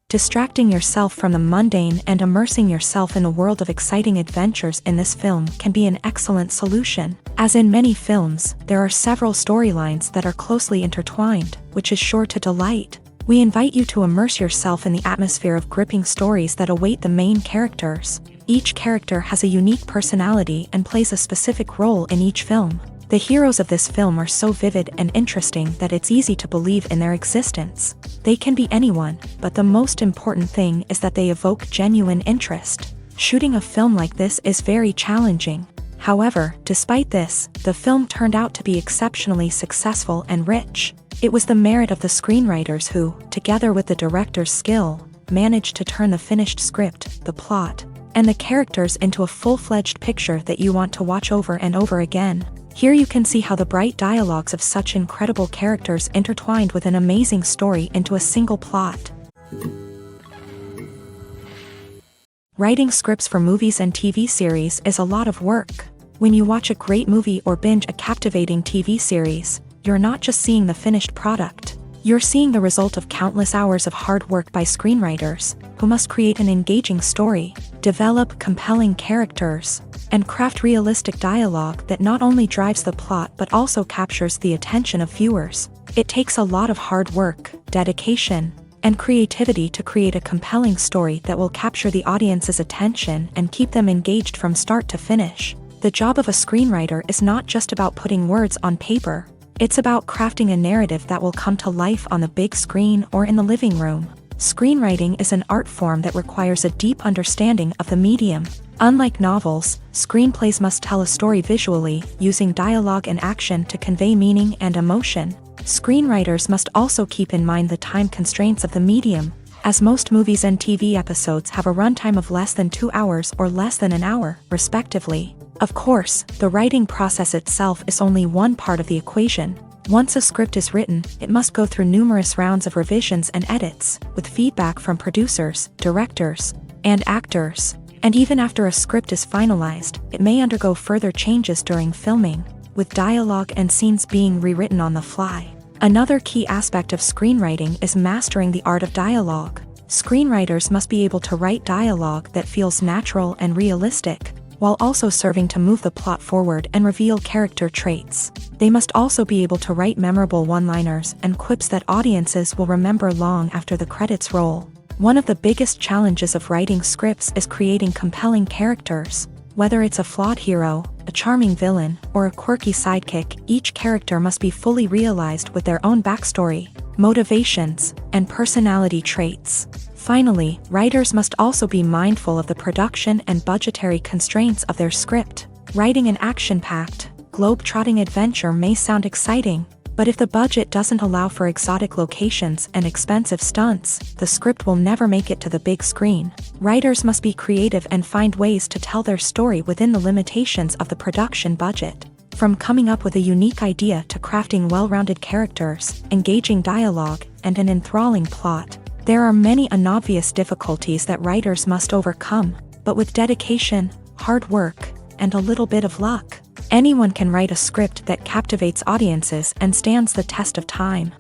Distracting yourself from the mundane and immersing yourself in a world of exciting adventures in this film can be an excellent solution. As in many films, there are several storylines that are closely intertwined, which is sure to delight. We invite you to immerse yourself in the atmosphere of gripping stories that await the main characters. Each character has a unique personality and plays a specific role in each film. The heroes of this film are so vivid and interesting that it's easy to believe in their existence. They can be anyone, but the most important thing is that they evoke genuine interest. Shooting a film like this is very challenging. However, despite this, the film turned out to be exceptionally successful and rich. It was the merit of the screenwriters who, together with the director's skill, managed to turn the finished script, the plot, and the characters into a full-fledged picture that you want to watch over and over again. Here you can see how the bright dialogues of such incredible characters intertwined with an amazing story into a single plot. Writing scripts for movies and TV series is a lot of work. When you watch a great movie or binge a captivating TV series, you're not just seeing the finished product. You're seeing the result of countless hours of hard work by screenwriters, who must create an engaging story, develop compelling characters, and craft realistic dialogue that not only drives the plot but also captures the attention of viewers. It takes a lot of hard work, dedication, and creativity to create a compelling story that will capture the audience's attention and keep them engaged from start to finish. The job of a screenwriter is not just about putting words on paper. It's about crafting a narrative that will come to life on the big screen or in the living room. Screenwriting is an art form that requires a deep understanding of the medium. Unlike novels, screenplays must tell a story visually, using dialogue and action to convey meaning and emotion. Screenwriters must also keep in mind the time constraints of the medium, as most movies and TV episodes have a runtime of less than 2 hours or less than an hour, respectively. Of course, the writing process itself is only one part of the equation. Once a script is written, it must go through numerous rounds of revisions and edits, with feedback from producers, directors, and actors. And even after a script is finalized, it may undergo further changes during filming, with dialogue and scenes being rewritten on the fly. Another key aspect of screenwriting is mastering the art of dialogue. Screenwriters must be able to write dialogue that feels natural and realistic, while also serving to move the plot forward and reveal character traits. They must also be able to write memorable one-liners and quips that audiences will remember long after the credits roll. One of the biggest challenges of writing scripts is creating compelling characters. Whether it's a flawed hero, a charming villain, or a quirky sidekick, each character must be fully realized with their own backstory, motivations, and personality traits. Finally, writers must also be mindful of the production and budgetary constraints of their script. Writing an action-packed, globe-trotting adventure may sound exciting, but if the budget doesn't allow for exotic locations and expensive stunts, the script will never make it to the big screen. Writers must be creative and find ways to tell their story within the limitations of the production budget. From coming up with a unique idea to crafting well-rounded characters, engaging dialogue, and an enthralling plot, there are many unobvious difficulties that writers must overcome, but with dedication, hard work, and a little bit of luck, anyone can write a script that captivates audiences and stands the test of time.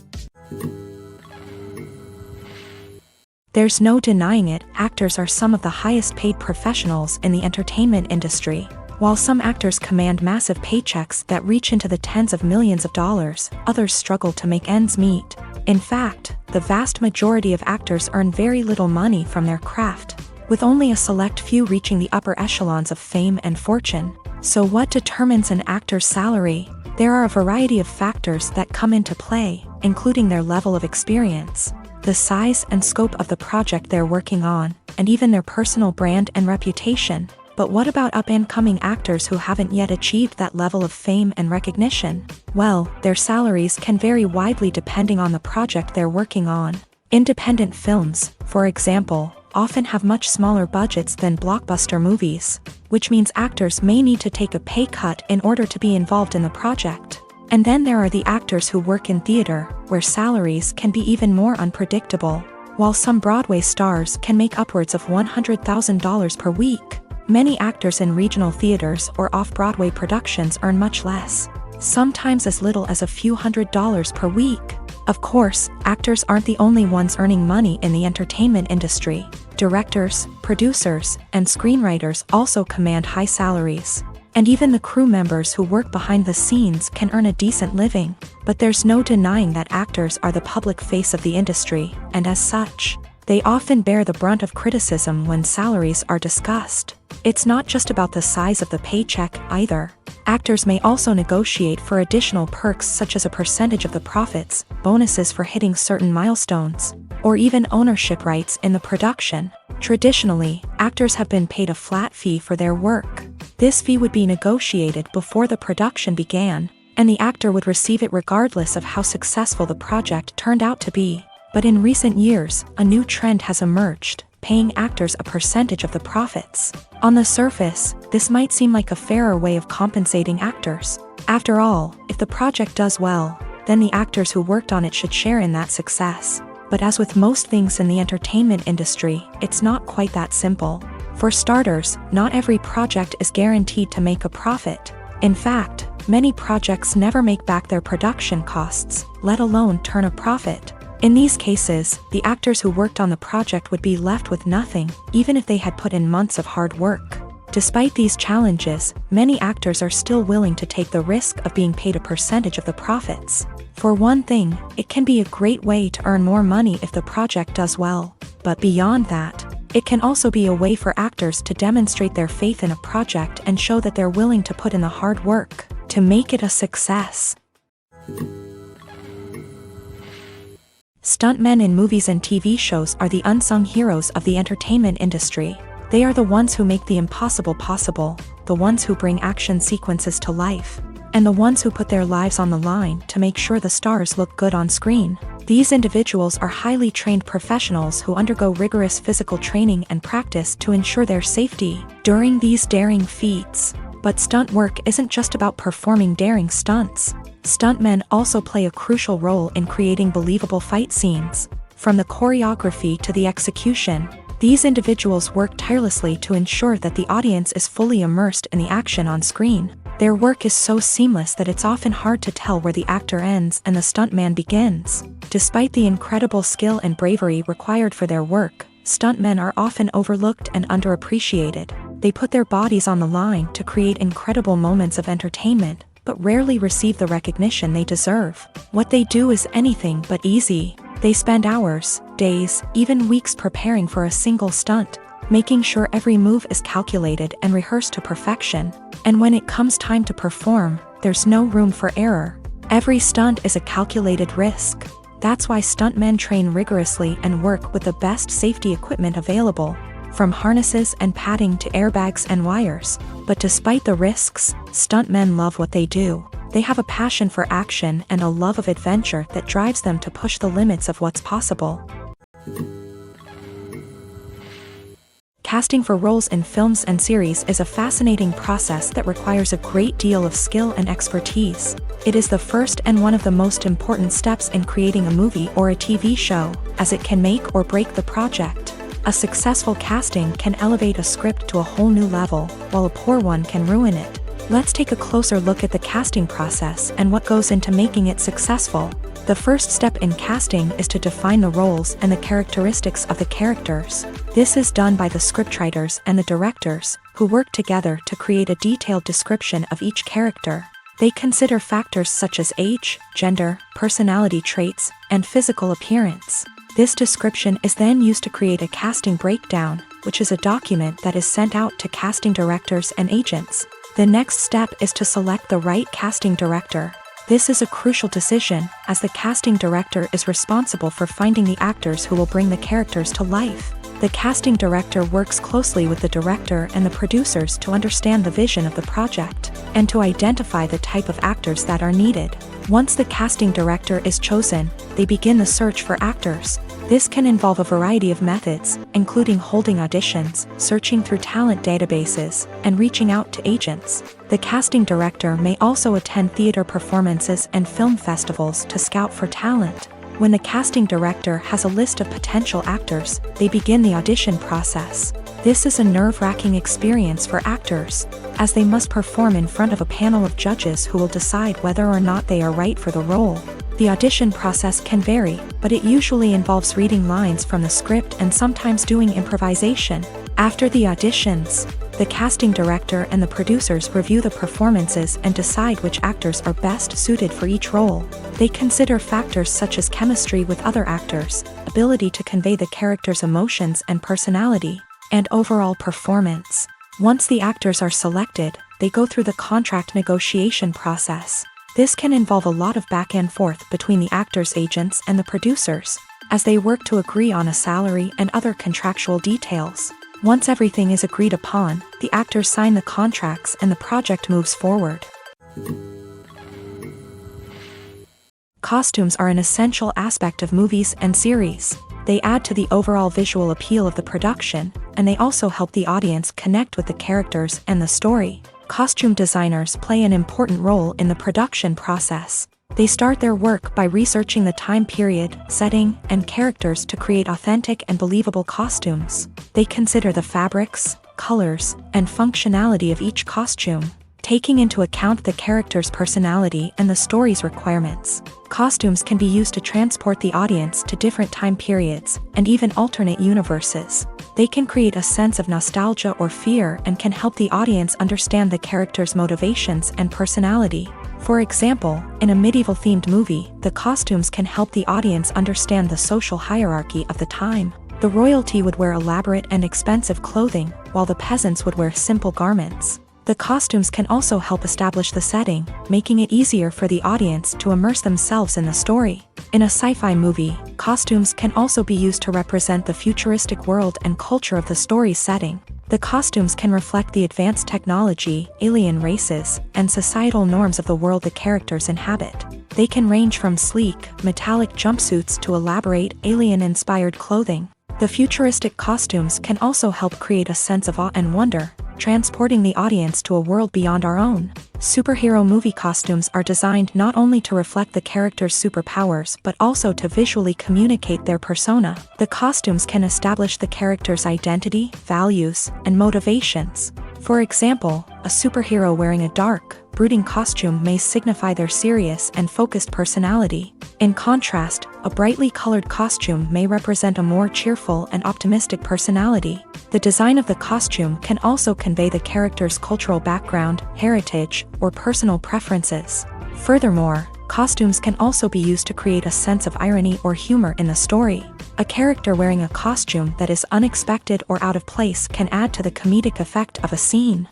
There's no denying it, actors are some of the highest paid professionals in the entertainment industry. While some actors command massive paychecks that reach into the tens of millions of dollars, others struggle to make ends meet. In fact, the vast majority of actors earn very little money from their craft, with only a select few reaching the upper echelons of fame and fortune. So what determines an actor's salary? There are a variety of factors that come into play, including their level of experience, the size and scope of the project they're working on, and even their personal brand and reputation. But what about up-and-coming actors who haven't yet achieved that level of fame and recognition? Well, their salaries can vary widely depending on the project they're working on. Independent films, for example, often have much smaller budgets than blockbuster movies, which means actors may need to take a pay cut in order to be involved in the project. And then there are the actors who work in theater, where salaries can be even more unpredictable. While some Broadway stars can make upwards of $100,000 per week, many actors in regional theaters or off-Broadway productions earn much less, sometimes as little as a few $100s per week. Of course, actors aren't the only ones earning money in the entertainment industry. Directors, producers, and screenwriters also command high salaries. And even the crew members who work behind the scenes can earn a decent living. But there's no denying that actors are the public face of the industry, and as such, they often bear the brunt of criticism when salaries are discussed. It's not just about the size of the paycheck either. Actors may also negotiate for additional perks such as a percentage of the profits, bonuses for hitting certain milestones, or even ownership rights in the production. Traditionally, actors have been paid a flat fee for their work. This fee would be negotiated before the production began, and the actor would receive it regardless of how successful the project turned out to be. But in recent years, a new trend has emerged, paying actors a percentage of the profits. On the surface, this might seem like a fairer way of compensating actors. After all, if the project does well, then the actors who worked on it should share in that success. But as with most things in the entertainment industry, it's not quite that simple. For starters, not every project is guaranteed to make a profit. In fact, many projects never make back their production costs, let alone turn a profit. In these cases, the actors who worked on the project would be left with nothing, even if they had put in months of hard work. Despite these challenges, many actors are still willing to take the risk of being paid a percentage of the profits. For one thing, it can be a great way to earn more money if the project does well. But beyond that, it can also be a way for actors to demonstrate their faith in a project and show that they're willing to put in the hard work to make it a success. Stuntmen in movies and TV shows are the unsung heroes of the entertainment industry. They are the ones who make the impossible possible, the ones who bring action sequences to life, and the ones who put their lives on the line to make sure the stars look good on screen. These individuals are highly trained professionals who undergo rigorous physical training and practice to ensure their safety during these daring feats. But stunt work isn't just about performing daring stunts. Stuntmen also play a crucial role in creating believable fight scenes. From the choreography to the execution, these individuals work tirelessly to ensure that the audience is fully immersed in the action on screen. Their work is so seamless that it's often hard to tell where the actor ends and the stuntman begins. Despite the incredible skill and bravery required for their work, stuntmen are often overlooked and underappreciated. They put their bodies on the line to create incredible moments of entertainment, but rarely receive the recognition they deserve. What they do is anything but easy. They spend hours, days, even weeks preparing for a single stunt, making sure every move is calculated and rehearsed to perfection. And when it comes time to perform, there's no room for error. Every stunt is a calculated risk. That's why stuntmen train rigorously and work with the best safety equipment available, from harnesses and padding to airbags and wires. But despite the risks, stuntmen love what they do. They have a passion for action and a love of adventure that drives them to push the limits of what's possible. Casting for roles in films and series is a fascinating process that requires a great deal of skill and expertise. It is the first and one of the most important steps in creating a movie or a TV show, as it can make or break the project. A successful casting can elevate a script to a whole new level, while a poor one can ruin it. Let's take a closer look at the casting process and what goes into making it successful. The first step in casting is to define the roles and the characteristics of the characters. This is done by the scriptwriters and the directors, who work together to create a detailed description of each character. They consider factors such as age, gender, personality traits, and physical appearance. This description is then used to create a casting breakdown, which is a document that is sent out to casting directors and agents. The next step is to select the right casting director. This is a crucial decision, as the casting director is responsible for finding the actors who will bring the characters to life. The casting director works closely with the director and the producers to understand the vision of the project, and to identify the type of actors that are needed. Once the casting director is chosen, they begin the search for actors. This can involve a variety of methods, including holding auditions, searching through talent databases, and reaching out to agents. The casting director may also attend theater performances and film festivals to scout for talent. When the casting director has a list of potential actors, they begin the audition process. This is a nerve-wracking experience for actors, as they must perform in front of a panel of judges who will decide whether or not they are right for the role. The audition process can vary, but it usually involves reading lines from the script and sometimes doing improvisation. After the auditions, the casting director and the producers review the performances and decide which actors are best suited for each role. They consider factors such as chemistry with other actors, ability to convey the character's emotions and personality, and overall performance. Once the actors are selected, they go through the contract negotiation process. This can involve a lot of back and forth between the actors' agents and the producers, as they work to agree on a salary and other contractual details. Once everything is agreed upon, the actors sign the contracts and the project moves forward. Costumes are an essential aspect of movies and series. They add to the overall visual appeal of the production, and they also help the audience connect with the characters and the story. Costume designers play an important role in the production process. They start their work by researching the time period, setting, and characters to create authentic and believable costumes. They consider the fabrics, colors, and functionality of each costume, taking into account the character's personality and the story's requirements. Costumes can be used to transport the audience to different time periods, and even alternate universes. They can create a sense of nostalgia or fear and can help the audience understand the character's motivations and personality. For example, in a medieval-themed movie, the costumes can help the audience understand the social hierarchy of the time. The royalty would wear elaborate and expensive clothing, while the peasants would wear simple garments. The costumes can also help establish the setting, making it easier for the audience to immerse themselves in the story. In a sci-fi movie, costumes can also be used to represent the futuristic world and culture of the story's setting. The costumes can reflect the advanced technology, alien races, and societal norms of the world the characters inhabit. They can range from sleek, metallic jumpsuits to elaborate, alien-inspired clothing. The futuristic costumes can also help create a sense of awe and wonder, transporting the audience to a world beyond our own. Superhero movie costumes are designed not only to reflect the character's superpowers but also to visually communicate their persona. The costumes can establish the character's identity, values, and motivations. For example, a superhero wearing a dark, brooding costume may signify their serious and focused personality. In contrast, a brightly colored costume may represent a more cheerful and optimistic personality. The design of the costume can also convey the character's cultural background, heritage, or personal preferences. Furthermore, costumes can also be used to create a sense of irony or humor in the story. A character wearing a costume that is unexpected or out of place can add to the comedic effect of a scene.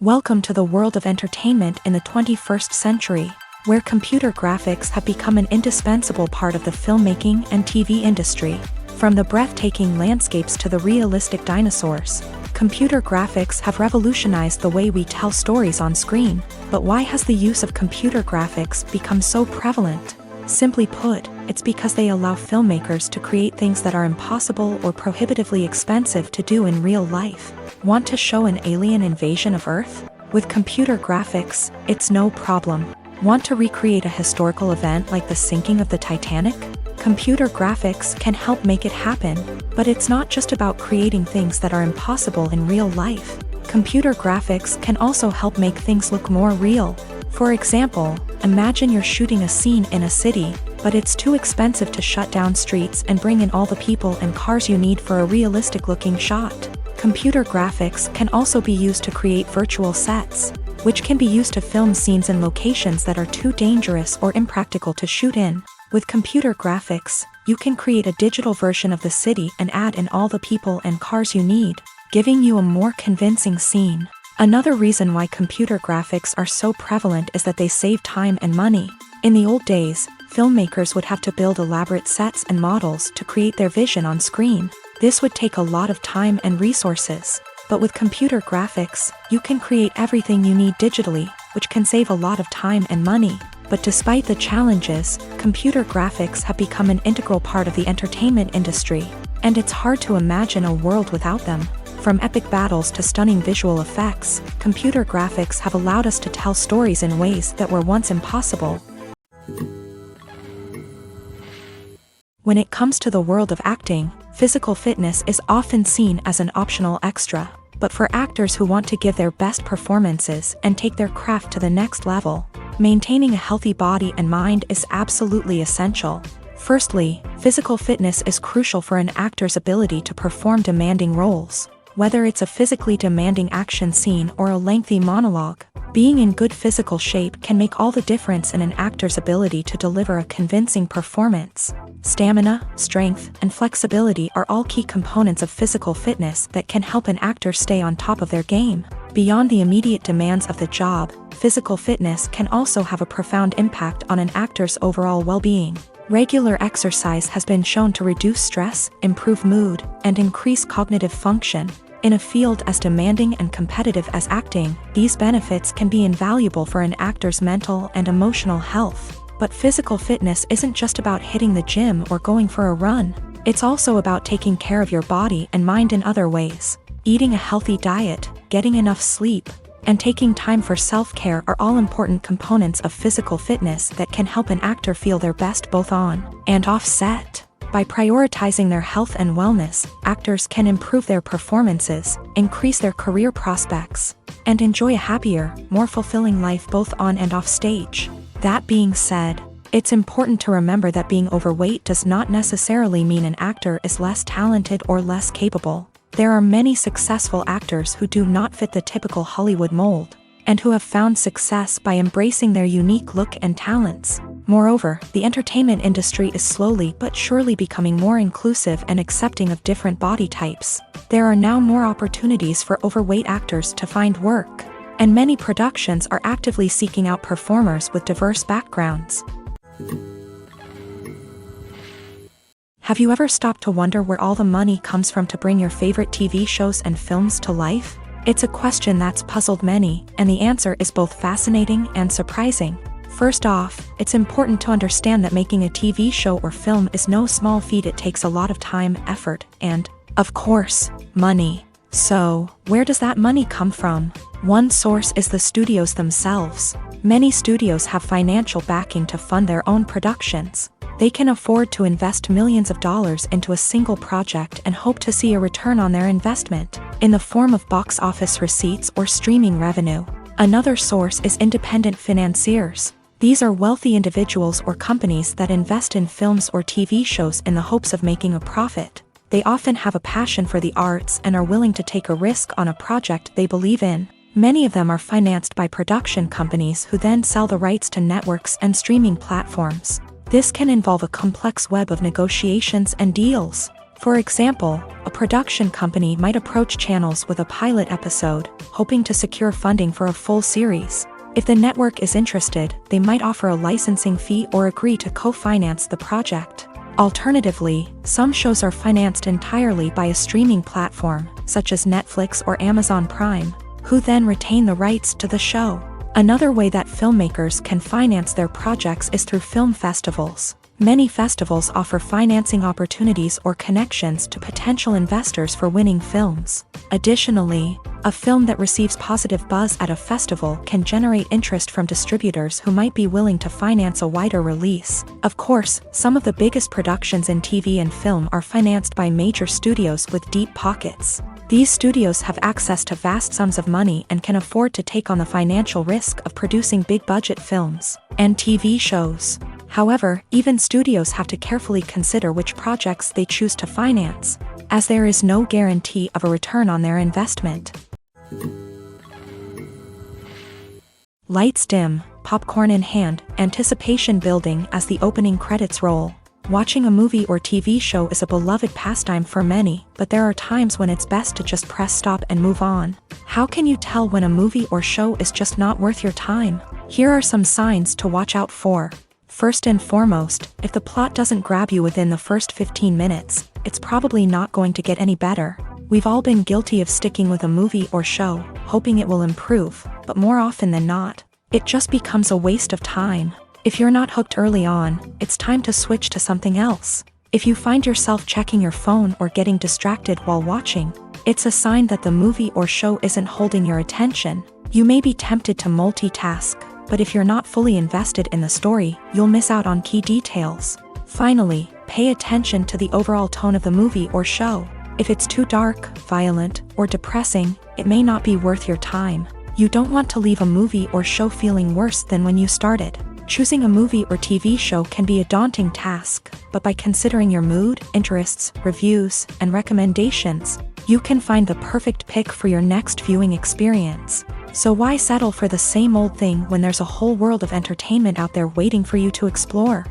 Welcome to the world of entertainment in the 21st century, where computer graphics have become an indispensable part of the filmmaking and TV industry. From the breathtaking landscapes to the realistic dinosaurs, computer graphics have revolutionized the way we tell stories on screen. But why has the use of computer graphics become so prevalent? Simply put, it's because they allow filmmakers to create things that are impossible or prohibitively expensive to do in real life. Want to show an alien invasion of Earth? With computer graphics, it's no problem. Want to recreate a historical event like the sinking of the Titanic? Computer graphics can help make it happen, but it's not just about creating things that are impossible in real life. Computer graphics can also help make things look more real. For example, imagine you're shooting a scene in a city, but it's too expensive to shut down streets and bring in all the people and cars you need for a realistic-looking shot. Computer graphics can also be used to create virtual sets, which can be used to film scenes in locations that are too dangerous or impractical to shoot in. With computer graphics, you can create a digital version of the city and add in all the people and cars you need, giving you a more convincing scene. Another reason why computer graphics are so prevalent is that they save time and money. In the old days, filmmakers would have to build elaborate sets and models to create their vision on screen. This would take a lot of time and resources. But with computer graphics, you can create everything you need digitally, which can save a lot of time and money. But despite the challenges, computer graphics have become an integral part of the entertainment industry, and it's hard to imagine a world without them. From epic battles to stunning visual effects, computer graphics have allowed us to tell stories in ways that were once impossible. When it comes to the world of acting, physical fitness is often seen as an optional extra. But for actors who want to give their best performances and take their craft to the next level, maintaining a healthy body and mind is absolutely essential. Firstly, physical fitness is crucial for an actor's ability to perform demanding roles. Whether it's a physically demanding action scene or a lengthy monologue, being in good physical shape can make all the difference in an actor's ability to deliver a convincing performance. Stamina, strength, and flexibility are all key components of physical fitness that can help an actor stay on top of their game. Beyond the immediate demands of the job, physical fitness can also have a profound impact on an actor's overall well-being. Regular exercise has been shown to reduce stress, improve mood, and increase cognitive function. In a field as demanding and competitive as acting, these benefits can be invaluable for an actor's mental and emotional health. But physical fitness isn't just about hitting the gym or going for a run. It's also about taking care of your body and mind in other ways. Eating a healthy diet, getting enough sleep, and taking time for self-care are all important components of physical fitness that can help an actor feel their best both on and off set. By prioritizing their health and wellness, actors can improve their performances, increase their career prospects, and enjoy a happier, more fulfilling life both on and off stage. That being said, it's important to remember that being overweight does not necessarily mean an actor is less talented or less capable. There are many successful actors who do not fit the typical Hollywood mold, and who have found success by embracing their unique look and talents. Moreover, the entertainment industry is slowly but surely becoming more inclusive and accepting of different body types. There are now more opportunities for overweight actors to find work, and many productions are actively seeking out performers with diverse backgrounds. Have you ever stopped to wonder where all the money comes from to bring your favorite TV shows and films to life? It's a question that's puzzled many, and the answer is both fascinating and surprising. First off, it's important to understand that making a TV show or film is no small feat. It takes a lot of time, effort, and, of course, money. So, where does that money come from? One source is the studios themselves. Many studios have financial backing to fund their own productions. They can afford to invest millions of dollars into a single project and hope to see a return on their investment, in the form of box office receipts or streaming revenue. Another source is independent financiers. These are wealthy individuals or companies that invest in films or TV shows in the hopes of making a profit. They often have a passion for the arts and are willing to take a risk on a project they believe in. Many of them are financed by production companies who then sell the rights to networks and streaming platforms. This can involve a complex web of negotiations and deals. For example, a production company might approach channels with a pilot episode, hoping to secure funding for a full series. If the network is interested, they might offer a licensing fee or agree to co-finance the project. Alternatively, some shows are financed entirely by a streaming platform, such as Netflix or Amazon Prime, who then retain the rights to the show. Another way that filmmakers can finance their projects is through film festivals. Many festivals offer financing opportunities or connections to potential investors for winning films. Additionally, a film that receives positive buzz at a festival can generate interest from distributors who might be willing to finance a wider release. Of course, some of the biggest productions in TV and film are financed by major studios with deep pockets. These studios have access to vast sums of money and can afford to take on the financial risk of producing big-budget films and TV shows. However, even studios have to carefully consider which projects they choose to finance. as there is no guarantee of a return on their investment. Lights dim, popcorn in hand, anticipation building as the opening credits roll. Watching a movie or TV show is a beloved pastime for many, but there are times when it's best to just press stop and move on. How can you tell when a movie or show is just not worth your time? Here are some signs to watch out for. First and foremost, if the plot doesn't grab you within the first 15 minutes, it's probably not going to get any better. We've all been guilty of sticking with a movie or show, hoping it will improve, but more often than not, it just becomes a waste of time. If you're not hooked early on, it's time to switch to something else. If you find yourself checking your phone or getting distracted while watching, it's a sign that the movie or show isn't holding your attention. You may be tempted to multitask, but if you're not fully invested in the story, you'll miss out on key details. Finally, pay attention to the overall tone of the movie or show. If it's too dark, violent, or depressing, it may not be worth your time. You don't want to leave a movie or show feeling worse than when you started. Choosing a movie or TV show can be a daunting task, but by considering your mood, interests, reviews, and recommendations, you can find the perfect pick for your next viewing experience. So why settle for the same old thing when there's a whole world of entertainment out there waiting for you to explore?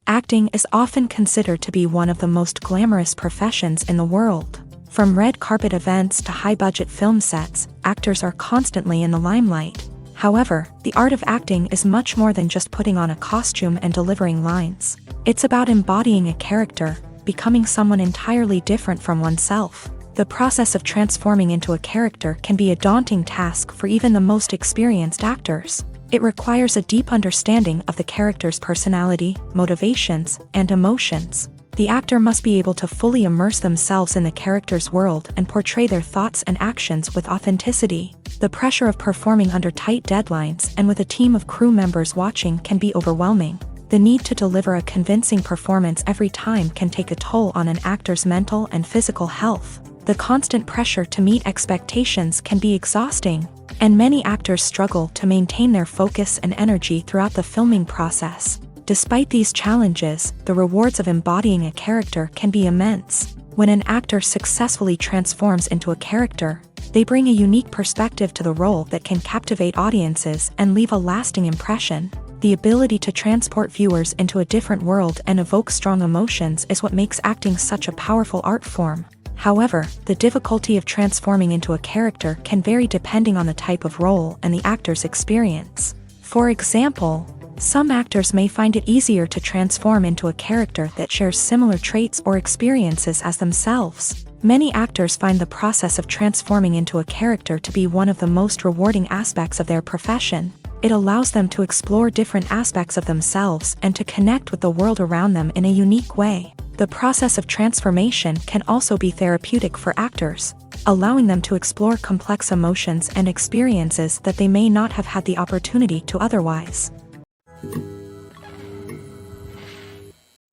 Acting is often considered to be one of the most glamorous professions in the world. From red carpet events to high-budget film sets, actors are constantly in the limelight. However, the art of acting is much more than just putting on a costume and delivering lines. It's about embodying a character, becoming someone entirely different from oneself. The process of transforming into a character can be a daunting task for even the most experienced actors. It requires a deep understanding of the character's personality, motivations, and emotions. The actor must be able to fully immerse themselves in the character's world and portray their thoughts and actions with authenticity. The pressure of performing under tight deadlines and with a team of crew members watching can be overwhelming. The need to deliver a convincing performance every time can take a toll on an actor's mental and physical health. The constant pressure to meet expectations can be exhausting, and many actors struggle to maintain their focus and energy throughout the filming process. Despite these challenges, the rewards of embodying a character can be immense. When an actor successfully transforms into a character, they bring a unique perspective to the role that can captivate audiences and leave a lasting impression. The ability to transport viewers into a different world and evoke strong emotions is what makes acting such a powerful art form. However, the difficulty of transforming into a character can vary depending on the type of role and the actor's experience. For example, some actors may find it easier to transform into a character that shares similar traits or experiences as themselves. Many actors find the process of transforming into a character to be one of the most rewarding aspects of their profession. It allows them to explore different aspects of themselves and to connect with the world around them in a unique way. The process of transformation can also be therapeutic for actors, allowing them to explore complex emotions and experiences that they may not have had the opportunity to otherwise.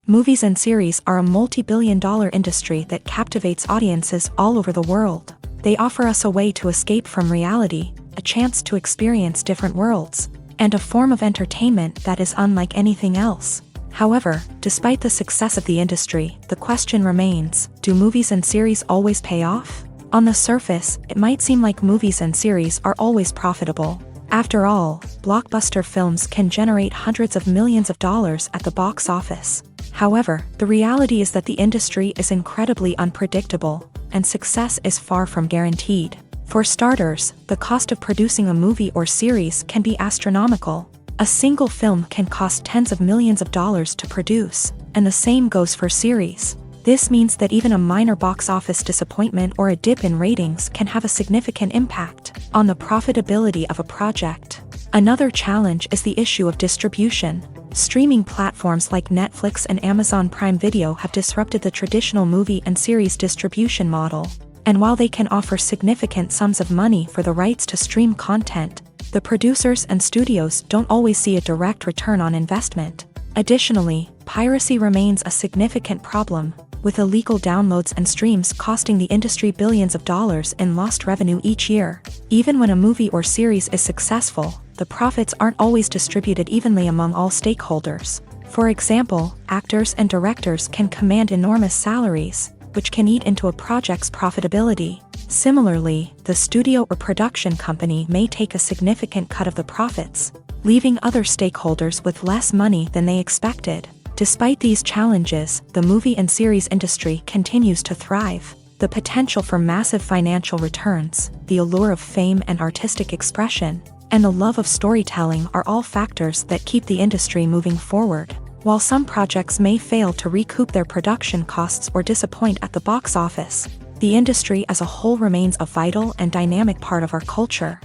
Movies and series are a multi-billion-dollar industry that captivates audiences all over the world. They offer us a way to escape from reality, a chance to experience different worlds, and a form of entertainment that is unlike anything else. However, despite the success of the industry, the question remains, do movies and series always pay off? On the surface, it might seem like movies and series are always profitable. After all, blockbuster films can generate hundreds of millions of dollars at the box office. However, the reality is that the industry is incredibly unpredictable, and success is far from guaranteed. For starters, the cost of producing a movie or series can be astronomical. A single film can cost tens of millions of dollars to produce, and the same goes for series. This means that even a minor box office disappointment or a dip in ratings can have a significant impact on the profitability of a project. Another challenge is the issue of distribution. Streaming platforms like Netflix and Amazon Prime Video have disrupted the traditional movie and series distribution model. And while they can offer significant sums of money for the rights to stream content, the producers and studios don't always see a direct return on investment. Additionally, piracy remains a significant problem, with illegal downloads and streams costing the industry billions of dollars in lost revenue each year. Even when a movie or series is successful, the profits aren't always distributed evenly among all stakeholders. For example, actors and directors can command enormous salaries, which can eat into a project's profitability. Similarly, the studio or production company may take a significant cut of the profits, leaving other stakeholders with less money than they expected. Despite these challenges, the movie and series industry continues to thrive. The potential for massive financial returns, the allure of fame and artistic expression, and the love of storytelling are all factors that keep the industry moving forward. While some projects may fail to recoup their production costs or disappoint at the box office, the industry as a whole remains a vital and dynamic part of our culture.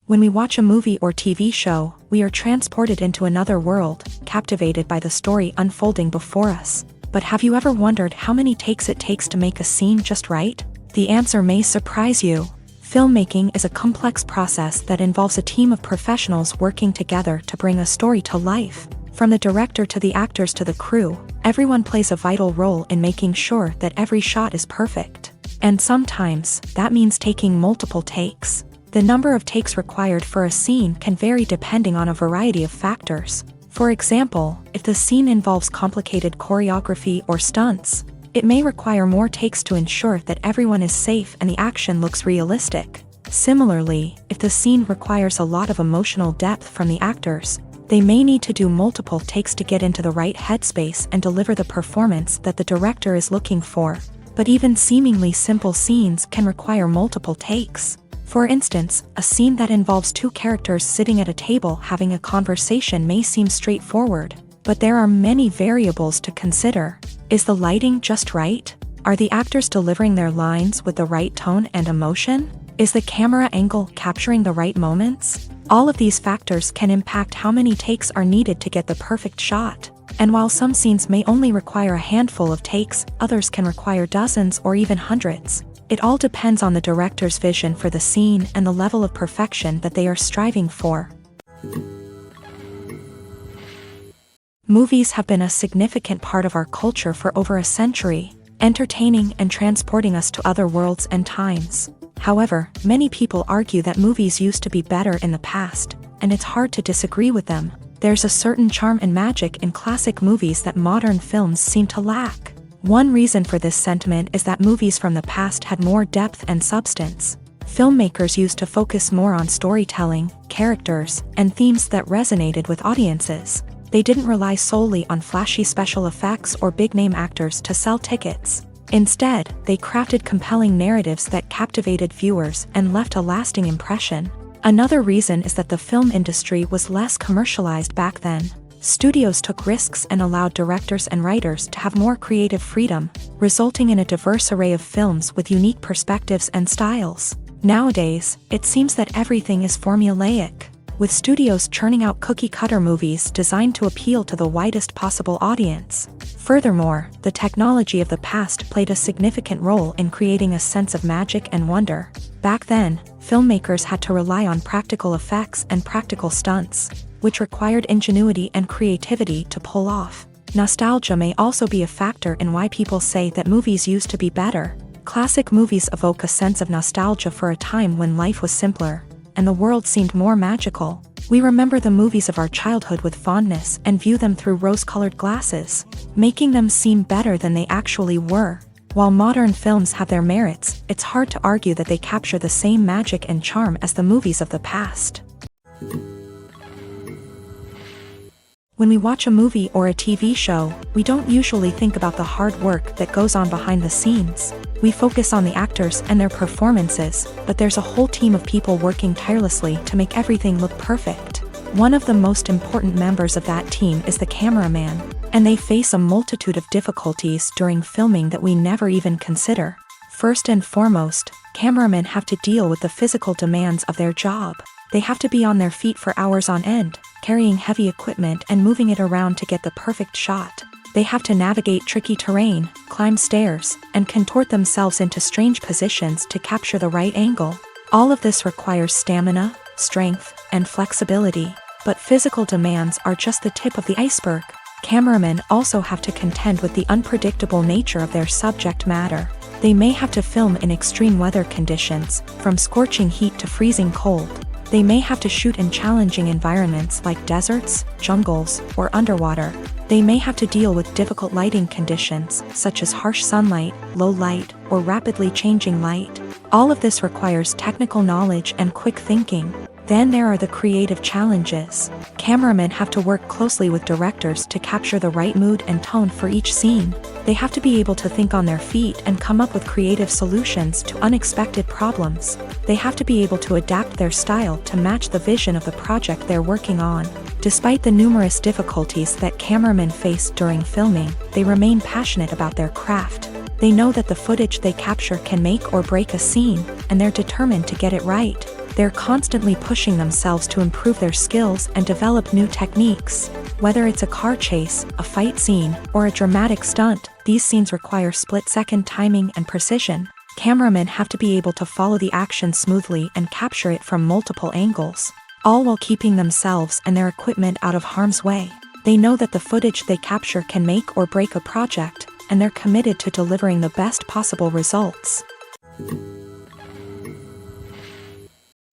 When we watch a movie or TV show, we are transported into another world, captivated by the story unfolding before us. But have you ever wondered how many takes it takes to make a scene just right? The answer may surprise you. Filmmaking is a complex process that involves a team of professionals working together to bring a story to life. From the director to the actors to the crew, everyone plays a vital role in making sure that every shot is perfect. And sometimes, that means taking multiple takes. The number of takes required for a scene can vary depending on a variety of factors. For example, if the scene involves complicated choreography or stunts, it may require more takes to ensure that everyone is safe and the action looks realistic. Similarly, if the scene requires a lot of emotional depth from the actors, they may need to do multiple takes to get into the right headspace and deliver the performance that the director is looking for. But even seemingly simple scenes can require multiple takes. For instance, a scene that involves two characters sitting at a table having a conversation may seem straightforward, but there are many variables to consider. Is the lighting just right? Are the actors delivering their lines with the right tone and emotion? Is the camera angle capturing the right moments? All of these factors can impact how many takes are needed to get the perfect shot. And while some scenes may only require a handful of takes, others can require dozens or even hundreds. It all depends on the director's vision for the scene and the level of perfection that they are striving for. Movies have been a significant part of our culture for over a century, entertaining and transporting us to other worlds and times. However, many people argue that movies used to be better in the past, and it's hard to disagree with them. There's a certain charm and magic in classic movies that modern films seem to lack. One reason for this sentiment is that movies from the past had more depth and substance. Filmmakers used to focus more on storytelling, characters, and themes that resonated with audiences. They didn't rely solely on flashy special effects or big-name actors to sell tickets. Instead, they crafted compelling narratives that captivated viewers and left a lasting impression. Another reason is that the film industry was less commercialized back then. Studios took risks and allowed directors and writers to have more creative freedom, resulting in a diverse array of films with unique perspectives and styles. Nowadays, it seems that everything is formulaic, with studios churning out cookie-cutter movies designed to appeal to the widest possible audience. Furthermore, the technology of the past played a significant role in creating a sense of magic and wonder. Back then, filmmakers had to rely on practical effects and practical stunts, which required ingenuity and creativity to pull off. Nostalgia may also be a factor in why people say that movies used to be better. Classic movies evoke a sense of nostalgia for a time when life was simpler, and the world seemed more magical. We remember the movies of our childhood with fondness and view them through rose-colored glasses, making them seem better than they actually were. While modern films have their merits, it's hard to argue that they capture the same magic and charm as the movies of the past. When we watch a movie or a TV show, we don't usually think about the hard work that goes on behind the scenes. We focus on the actors and their performances, but there's a whole team of people working tirelessly to make everything look perfect. One of the most important members of that team is the cameraman, and they face a multitude of difficulties during filming that we never even consider. First and foremost, cameramen have to deal with the physical demands of their job. They have to be on their feet for hours on end, carrying heavy equipment and moving it around to get the perfect shot. They have to navigate tricky terrain, climb stairs, and contort themselves into strange positions to capture the right angle. All of this requires stamina, strength, and flexibility. But physical demands are just the tip of the iceberg. Cameramen also have to contend with the unpredictable nature of their subject matter. They may have to film in extreme weather conditions, from scorching heat to freezing cold. They may have to shoot in challenging environments like deserts, jungles, or underwater. They may have to deal with difficult lighting conditions, such as harsh sunlight, low light, or rapidly changing light. All of this requires technical knowledge and quick thinking. Then there are the creative challenges. Cameramen have to work closely with directors to capture the right mood and tone for each scene. They have to be able to think on their feet and come up with creative solutions to unexpected problems. They have to be able to adapt their style to match the vision of the project they're working on. Despite the numerous difficulties that cameramen face during filming, they remain passionate about their craft. They know that the footage they capture can make or break a scene, and they're determined to get it right. They're constantly pushing themselves to improve their skills and develop new techniques. Whether it's a car chase, a fight scene, or a dramatic stunt, these scenes require split-second timing and precision. Cameramen have to be able to follow the action smoothly and capture it from multiple angles, all while keeping themselves and their equipment out of harm's way. They know that the footage they capture can make or break a project, and they're committed to delivering the best possible results.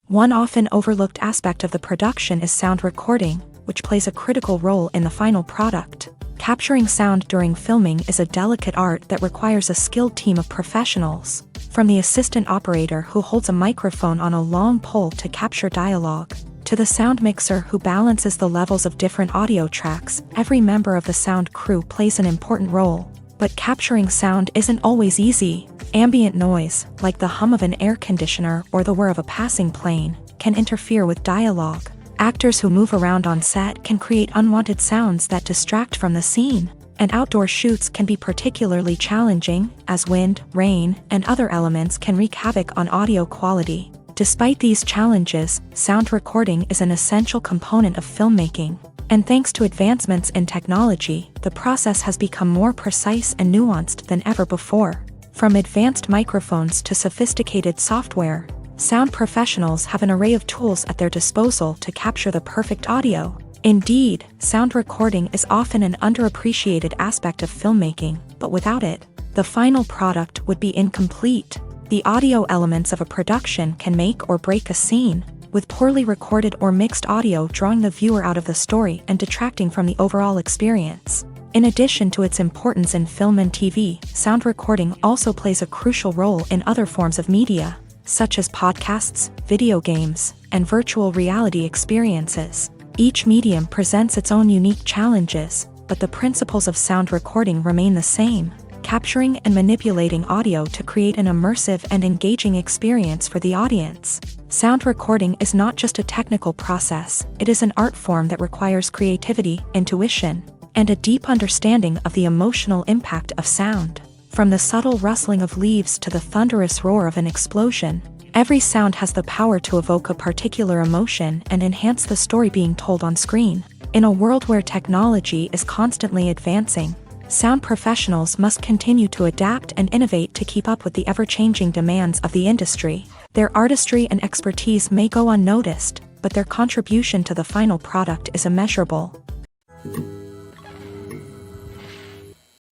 One often overlooked aspect of the production is sound recording, which plays a critical role in the final product. Capturing sound during filming is a delicate art that requires a skilled team of professionals. From the assistant operator who holds a microphone on a long pole to capture dialogue, to the sound mixer who balances the levels of different audio tracks, every member of the sound crew plays an important role. But capturing sound isn't always easy. Ambient noise, like the hum of an air conditioner or the whir of a passing plane, can interfere with dialogue. Actors who move around on set can create unwanted sounds that distract from the scene. And outdoor shoots can be particularly challenging, as wind, rain, and other elements can wreak havoc on audio quality. Despite these challenges, sound recording is an essential component of filmmaking. And thanks to advancements in technology, the process has become more precise and nuanced than ever before. From advanced microphones to sophisticated software, sound professionals have an array of tools at their disposal to capture the perfect audio. Indeed, sound recording is often an underappreciated aspect of filmmaking, but without it, the final product would be incomplete. The audio elements of a production can make or break a scene, with poorly recorded or mixed audio drawing the viewer out of the story and detracting from the overall experience. In addition to its importance in film and TV, sound recording also plays a crucial role in other forms of media, such as podcasts, video games, and virtual reality experiences. Each medium presents its own unique challenges, but the principles of sound recording remain the same: capturing and manipulating audio to create an immersive and engaging experience for the audience. Sound recording is not just a technical process, it is an art form that requires creativity, intuition, and a deep understanding of the emotional impact of sound. From the subtle rustling of leaves to the thunderous roar of an explosion, every sound has the power to evoke a particular emotion and enhance the story being told on screen. In a world where technology is constantly advancing, sound professionals must continue to adapt and innovate to keep up with the ever-changing demands of the industry. Their artistry and expertise may go unnoticed, but their contribution to the final product is immeasurable.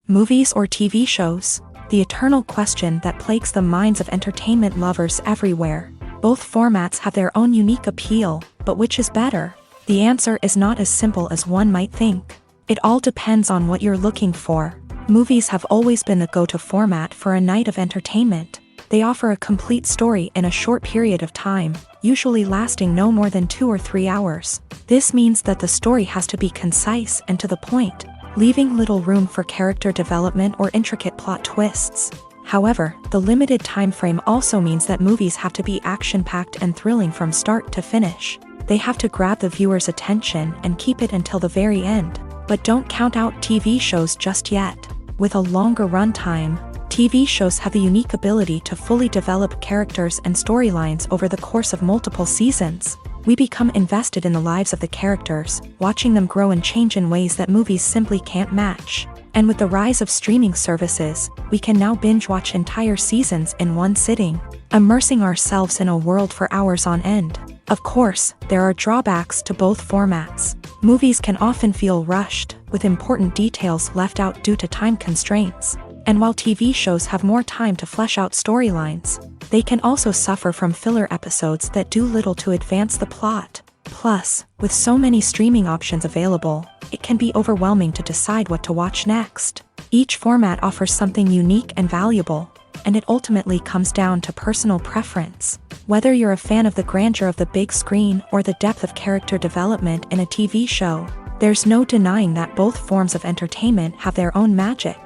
Movies or TV shows? The eternal question that plagues the minds of entertainment lovers everywhere. Both formats have their own unique appeal, but which is better? The answer is not as simple as one might think. It all depends on what you're looking for. Movies have always been the go-to format for a night of entertainment. They offer a complete story in a short period of time, usually lasting no more than 2 or 3 hours. This means that the story has to be concise and to the point, leaving little room for character development or intricate plot twists. However, the limited time frame also means that movies have to be action-packed and thrilling from start to finish. They have to grab the viewer's attention and keep it until the very end. But don't count out TV shows just yet. With a longer runtime, TV shows have the unique ability to fully develop characters and storylines over the course of multiple seasons. We become invested in the lives of the characters, watching them grow and change in ways that movies simply can't match. And with the rise of streaming services, we can now binge-watch entire seasons in one sitting, immersing ourselves in a world for hours on end. Of course, there are drawbacks to both formats. Movies can often feel rushed, with important details left out due to time constraints. And while TV shows have more time to flesh out storylines, they can also suffer from filler episodes that do little to advance the plot. Plus, with so many streaming options available, it can be overwhelming to decide what to watch next. Each format offers something unique and valuable, and it ultimately comes down to personal preference. Whether you're a fan of the grandeur of the big screen or the depth of character development in a TV show, there's no denying that both forms of entertainment have their own magic.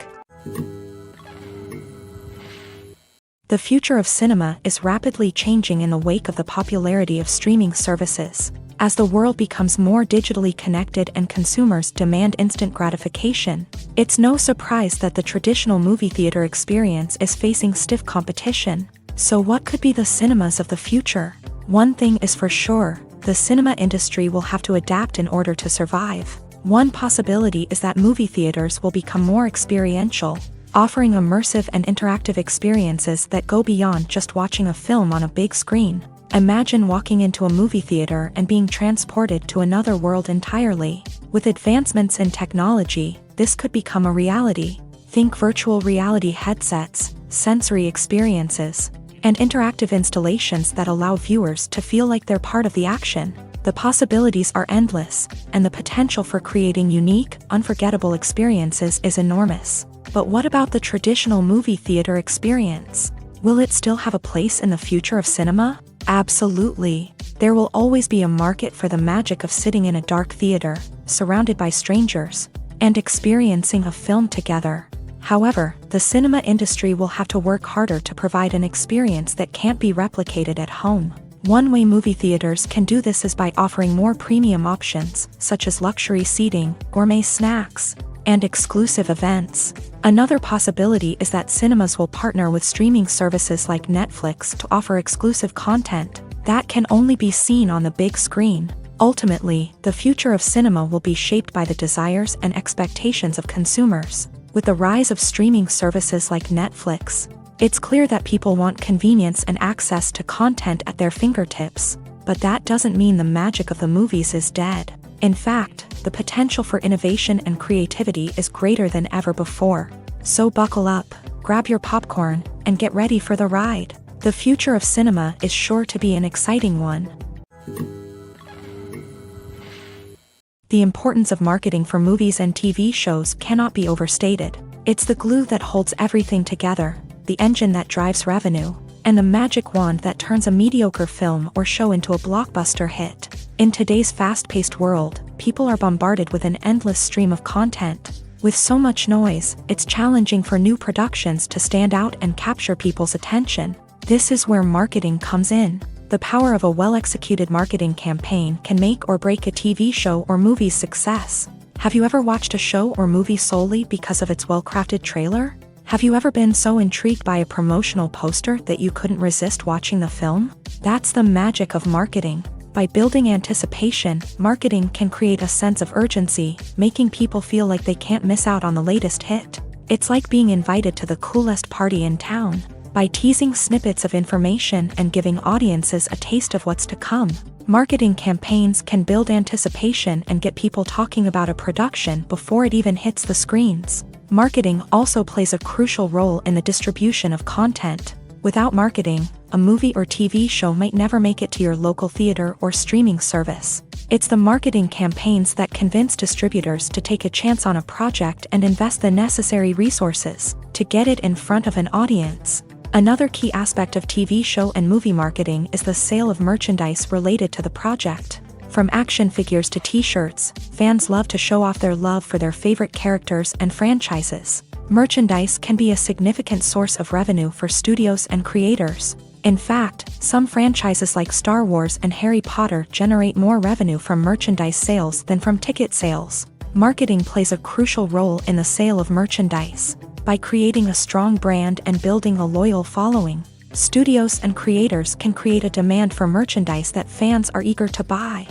The future of cinema is rapidly changing in the wake of the popularity of streaming services. As the world becomes more digitally connected and consumers demand instant gratification, it's no surprise that the traditional movie theater experience is facing stiff competition. So what could be the cinemas of the future? One thing is for sure, the cinema industry will have to adapt in order to survive. One possibility is that movie theaters will become more experiential, offering immersive and interactive experiences that go beyond just watching a film on a big screen. Imagine walking into a movie theater and being transported to another world entirely. With advancements in technology, this could become a reality. Think virtual reality headsets, sensory experiences, and interactive installations that allow viewers to feel like they're part of the action. The possibilities are endless, and the potential for creating unique, unforgettable experiences is enormous. But what about the traditional movie theater experience? Will it still have a place in the future of cinema? Absolutely. There will always be a market for the magic of sitting in a dark theater, surrounded by strangers, and experiencing a film together. However, the cinema industry will have to work harder to provide an experience that can't be replicated at home. One way movie theaters can do this is by offering more premium options, such as luxury seating, gourmet snacks, and exclusive events. Another possibility is that cinemas will partner with streaming services like Netflix to offer exclusive content that can only be seen on the big screen. Ultimately, the future of cinema will be shaped by the desires and expectations of consumers. With the rise of streaming services like Netflix, it's clear that people want convenience and access to content at their fingertips. But that doesn't mean the magic of the movies is dead. In fact, the potential for innovation and creativity is greater than ever before. So buckle up, grab your popcorn, and get ready for the ride. The future of cinema is sure to be an exciting one. The importance of marketing for movies and TV shows cannot be overstated. It's the glue that holds everything together, the engine that drives revenue, and the magic wand that turns a mediocre film or show into a blockbuster hit. In today's fast-paced world, people are bombarded with an endless stream of content. With so much noise, it's challenging for new productions to stand out and capture people's attention. This is where marketing comes in. The power of a well-executed marketing campaign can make or break a TV show or movie's success. Have you ever watched a show or movie solely because of its well-crafted trailer? Have you ever been so intrigued by a promotional poster that you couldn't resist watching the film? That's the magic of marketing. By building anticipation, marketing can create a sense of urgency, making people feel like they can't miss out on the latest hit. It's like being invited to the coolest party in town. By teasing snippets of information and giving audiences a taste of what's to come, marketing campaigns can build anticipation and get people talking about a production before it even hits the screens. Marketing also plays a crucial role in the distribution of content. Without marketing, a movie or TV show might never make it to your local theater or streaming service. It's the marketing campaigns that convince distributors to take a chance on a project and invest the necessary resources to get it in front of an audience. Another key aspect of TV show and movie marketing is the sale of merchandise related to the project. From action figures to t-shirts, fans love to show off their love for their favorite characters and franchises. Merchandise can be a significant source of revenue for studios and creators. In fact, some franchises like Star Wars and Harry Potter generate more revenue from merchandise sales than from ticket sales. Marketing plays a crucial role in the sale of merchandise. By creating a strong brand and building a loyal following, studios and creators can create a demand for merchandise that fans are eager to buy.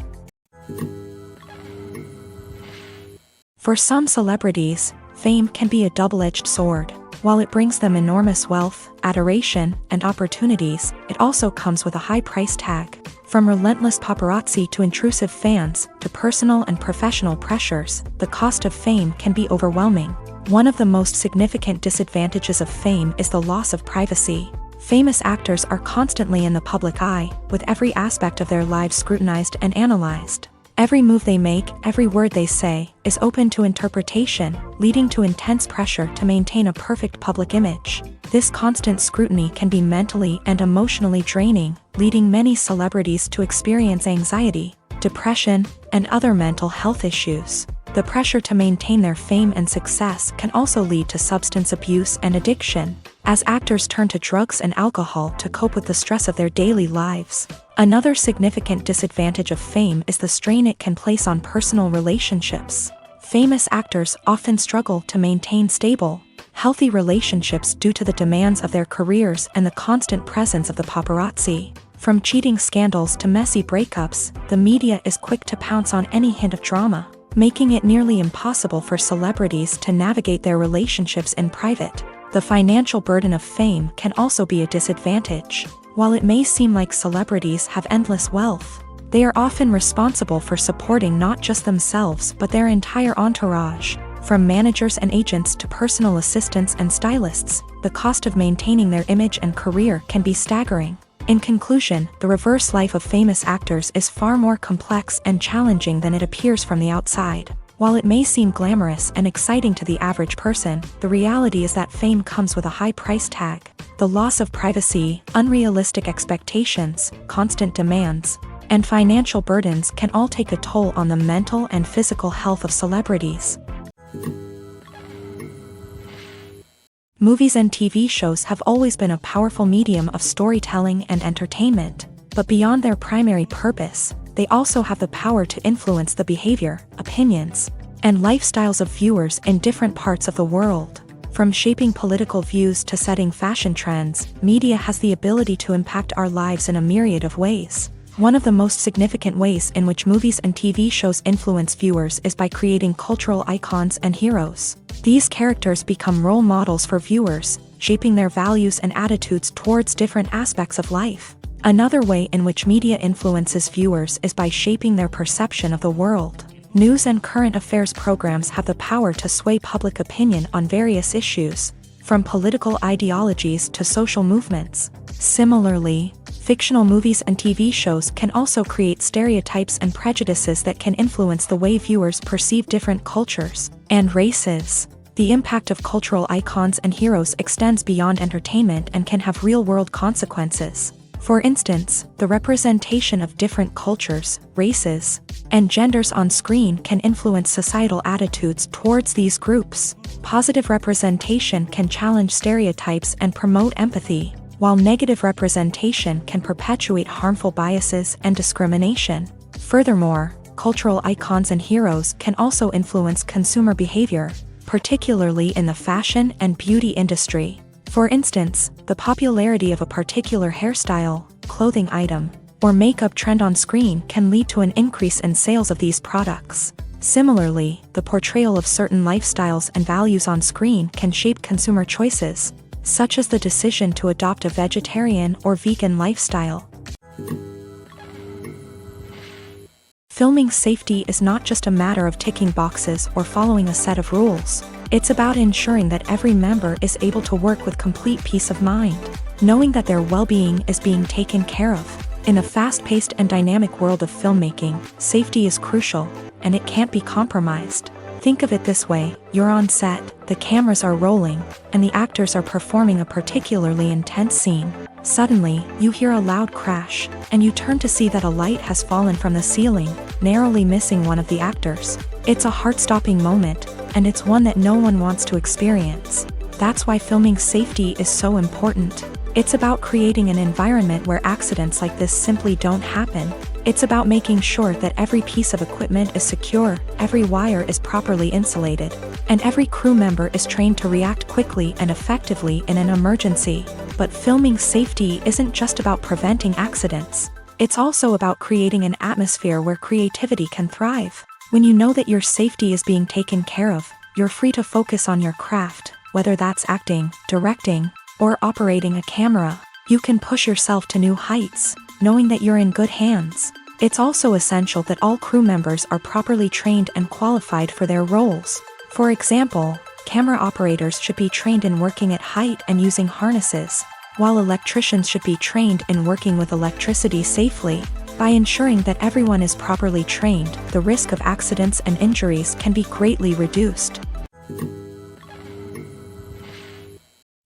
For some celebrities, fame can be a double-edged sword. While it brings them enormous wealth, adoration, and opportunities, it also comes with a high price tag. From relentless paparazzi to intrusive fans, to personal and professional pressures, the cost of fame can be overwhelming. One of the most significant disadvantages of fame is the loss of privacy. Famous actors are constantly in the public eye, with every aspect of their lives scrutinized and analyzed. Every move they make, every word they say, is open to interpretation, leading to intense pressure to maintain a perfect public image. This constant scrutiny can be mentally and emotionally draining, leading many celebrities to experience anxiety, depression, and other mental health issues. The pressure to maintain their fame and success can also lead to substance abuse and addiction, as actors turn to drugs and alcohol to cope with the stress of their daily lives. Another significant disadvantage of fame is the strain it can place on personal relationships. Famous actors often struggle to maintain stable, healthy relationships due to the demands of their careers and the constant presence of the paparazzi. From cheating scandals to messy breakups, the media is quick to pounce on any hint of drama, making it nearly impossible for celebrities to navigate their relationships in private. The financial burden of fame can also be a disadvantage. While it may seem like celebrities have endless wealth, they are often responsible for supporting not just themselves but their entire entourage. From managers and agents to personal assistants and stylists, the cost of maintaining their image and career can be staggering. In conclusion, the reverse life of famous actors is far more complex and challenging than it appears from the outside. While it may seem glamorous and exciting to the average person, the reality is that fame comes with a high price tag. The loss of privacy, unrealistic expectations, constant demands, and financial burdens can all take a toll on the mental and physical health of celebrities. Movies and TV shows have always been a powerful medium of storytelling and entertainment, but beyond their primary purpose, they also have the power to influence the behavior, opinions, and lifestyles of viewers in different parts of the world. From shaping political views to setting fashion trends, media has the ability to impact our lives in a myriad of ways. One of the most significant ways in which movies and TV shows influence viewers is by creating cultural icons and heroes. These characters become role models for viewers, shaping their values and attitudes towards different aspects of life. Another way in which media influences viewers is by shaping their perception of the world. News and current affairs programs have the power to sway public opinion on various issues, from political ideologies to social movements. Similarly, fictional movies and TV shows can also create stereotypes and prejudices that can influence the way viewers perceive different cultures and races. The impact of cultural icons and heroes extends beyond entertainment and can have real-world consequences. For instance, the representation of different cultures, races, and genders on screen can influence societal attitudes towards these groups. Positive representation can challenge stereotypes and promote empathy, while negative representation can perpetuate harmful biases and discrimination. Furthermore, cultural icons and heroes can also influence consumer behavior, particularly in the fashion and beauty industry. For instance, the popularity of a particular hairstyle, clothing item, or makeup trend on screen can lead to an increase in sales of these products. Similarly, the portrayal of certain lifestyles and values on screen can shape consumer choices, such as the decision to adopt a vegetarian or vegan lifestyle. Filming safety is not just a matter of ticking boxes or following a set of rules. It's about ensuring that every member is able to work with complete peace of mind, knowing that their well-being is being taken care of. In a fast-paced and dynamic world of filmmaking, safety is crucial, and it can't be compromised. Think of it this way: you're on set, the cameras are rolling, and the actors are performing a particularly intense scene. Suddenly, you hear a loud crash, and you turn to see that a light has fallen from the ceiling, narrowly missing one of the actors. It's a heart-stopping moment, and it's one that no one wants to experience. That's why filming safety is so important. It's about creating an environment where accidents like this simply don't happen. It's about making sure that every piece of equipment is secure, every wire is properly insulated, and every crew member is trained to react quickly and effectively in an emergency. But filming safety isn't just about preventing accidents. It's also about creating an atmosphere where creativity can thrive. When you know that your safety is being taken care of, you're free to focus on your craft, whether that's acting, directing, or operating a camera. You can push yourself to new heights, knowing that you're in good hands. It's also essential that all crew members are properly trained and qualified for their roles. For example, camera operators should be trained in working at height and using harnesses, while electricians should be trained in working with electricity safely. By ensuring that everyone is properly trained, the risk of accidents and injuries can be greatly reduced.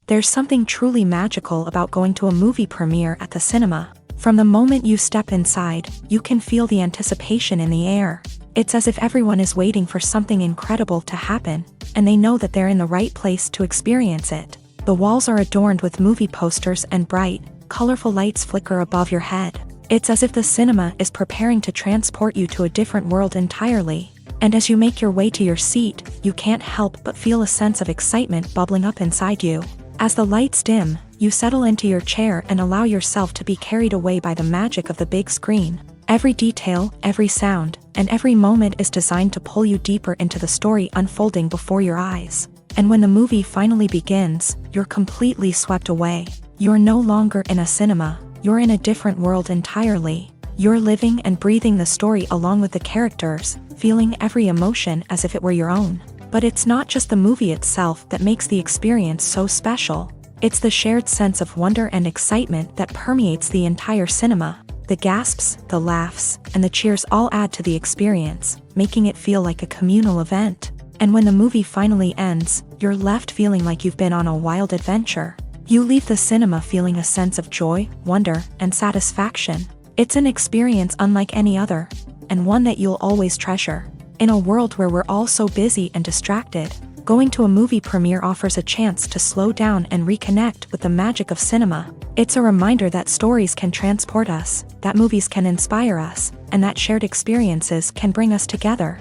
There's something truly magical about going to a movie premiere at the cinema. From the moment you step inside, you can feel the anticipation in the air. It's as if everyone is waiting for something incredible to happen, and they know that they're in the right place to experience it. The walls are adorned with movie posters and bright, colorful lights flicker above your head. It's as if the cinema is preparing to transport you to a different world entirely. And as you make your way to your seat, you can't help but feel a sense of excitement bubbling up inside you. As the lights dim, you settle into your chair and allow yourself to be carried away by the magic of the big screen. Every detail, every sound, and every moment is designed to pull you deeper into the story unfolding before your eyes. And when the movie finally begins, you're completely swept away. You're no longer in a cinema. You're in a different world entirely. You're living and breathing the story along with the characters, feeling every emotion as if it were your own. But it's not just the movie itself that makes the experience so special. It's the shared sense of wonder and excitement that permeates the entire cinema. The gasps, the laughs, and the cheers all add to the experience, making it feel like a communal event. And when the movie finally ends, you're left feeling like you've been on a wild adventure. You leave the cinema feeling a sense of joy, wonder, and satisfaction. It's an experience unlike any other, and one that you'll always treasure. In a world where we're all so busy and distracted, going to a movie premiere offers a chance to slow down and reconnect with the magic of cinema. It's a reminder that stories can transport us, that movies can inspire us, and that shared experiences can bring us together.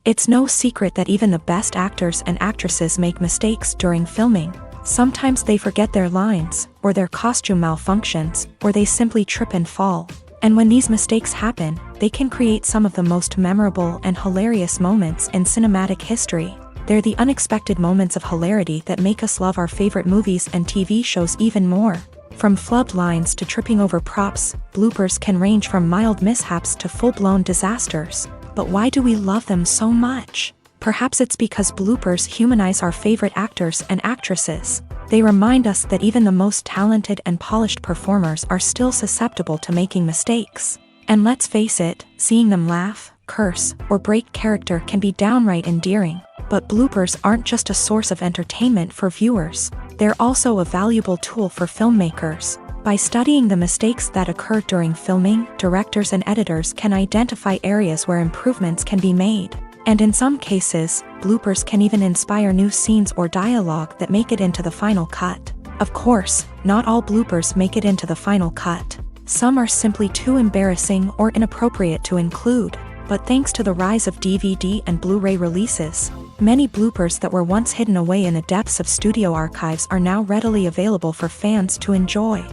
It's no secret that even the best actors and actresses make mistakes during filming. Sometimes they forget their lines, or their costume malfunctions, or they simply trip and fall. And when these mistakes happen, they can create some of the most memorable and hilarious moments in cinematic history. They're the unexpected moments of hilarity that make us love our favorite movies and TV shows even more. From flubbed lines to tripping over props, bloopers can range from mild mishaps to full-blown disasters. But why do we love them so much? Perhaps it's because bloopers humanize our favorite actors and actresses. They remind us that even the most talented and polished performers are still susceptible to making mistakes. And let's face it, seeing them laugh, curse, or break character can be downright endearing. But bloopers aren't just a source of entertainment for viewers. They're also a valuable tool for filmmakers. By studying the mistakes that occur during filming, directors and editors can identify areas where improvements can be made. And in some cases, bloopers can even inspire new scenes or dialogue that make it into the final cut. Of course, not all bloopers make it into the final cut. Some are simply too embarrassing or inappropriate to include. But thanks to the rise of DVD and Blu-ray releases, many bloopers that were once hidden away in the depths of studio archives are now readily available for fans to enjoy.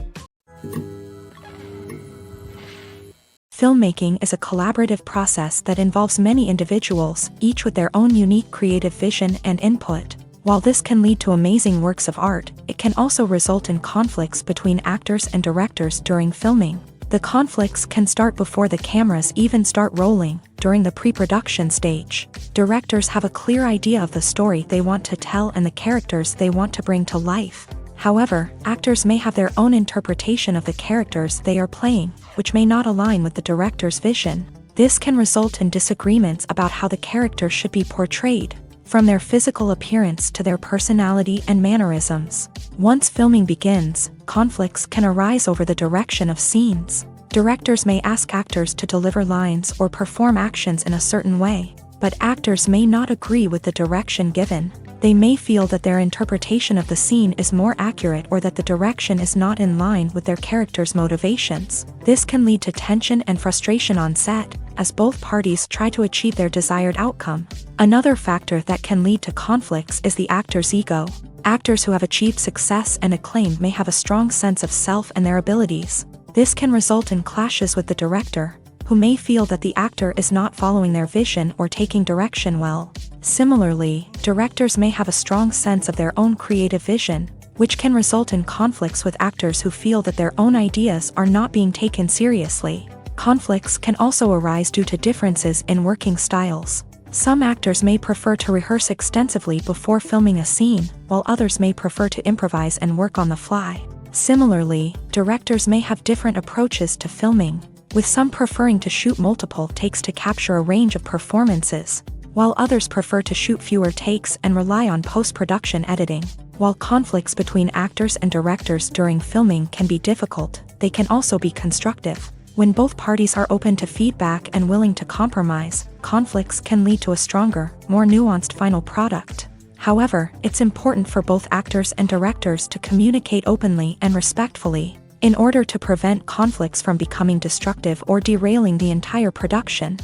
Filmmaking is a collaborative process that involves many individuals, each with their own unique creative vision and input. While this can lead to amazing works of art, it can also result in conflicts between actors and directors during filming. The conflicts can start before the cameras even start rolling, during the pre-production stage. Directors have a clear idea of the story they want to tell and the characters they want to bring to life. However, actors may have their own interpretation of the characters they are playing, which may not align with the director's vision. This can result in disagreements about how the character should be portrayed, from their physical appearance to their personality and mannerisms. Once filming begins, conflicts can arise over the direction of scenes. Directors may ask actors to deliver lines or perform actions in a certain way, but actors may not agree with the direction given. They may feel that their interpretation of the scene is more accurate or that the direction is not in line with their character's motivations. This can lead to tension and frustration on set, as both parties try to achieve their desired outcome. Another factor that can lead to conflicts is the actor's ego. Actors who have achieved success and acclaim may have a strong sense of self and their abilities. This can result in clashes with the director, who may feel that the actor is not following their vision or taking direction well. Similarly, directors may have a strong sense of their own creative vision, which can result in conflicts with actors who feel that their own ideas are not being taken seriously. Conflicts can also arise due to differences in working styles. Some actors may prefer to rehearse extensively before filming a scene, while others may prefer to improvise and work on the fly. Similarly, directors may have different approaches to filming, with some preferring to shoot multiple takes to capture a range of performances, while others prefer to shoot fewer takes and rely on post-production editing. While conflicts between actors and directors during filming can be difficult, they can also be constructive. When both parties are open to feedback and willing to compromise, conflicts can lead to a stronger, more nuanced final product. However, it's important for both actors and directors to communicate openly and respectfully, in order to prevent conflicts from becoming destructive or derailing the entire production.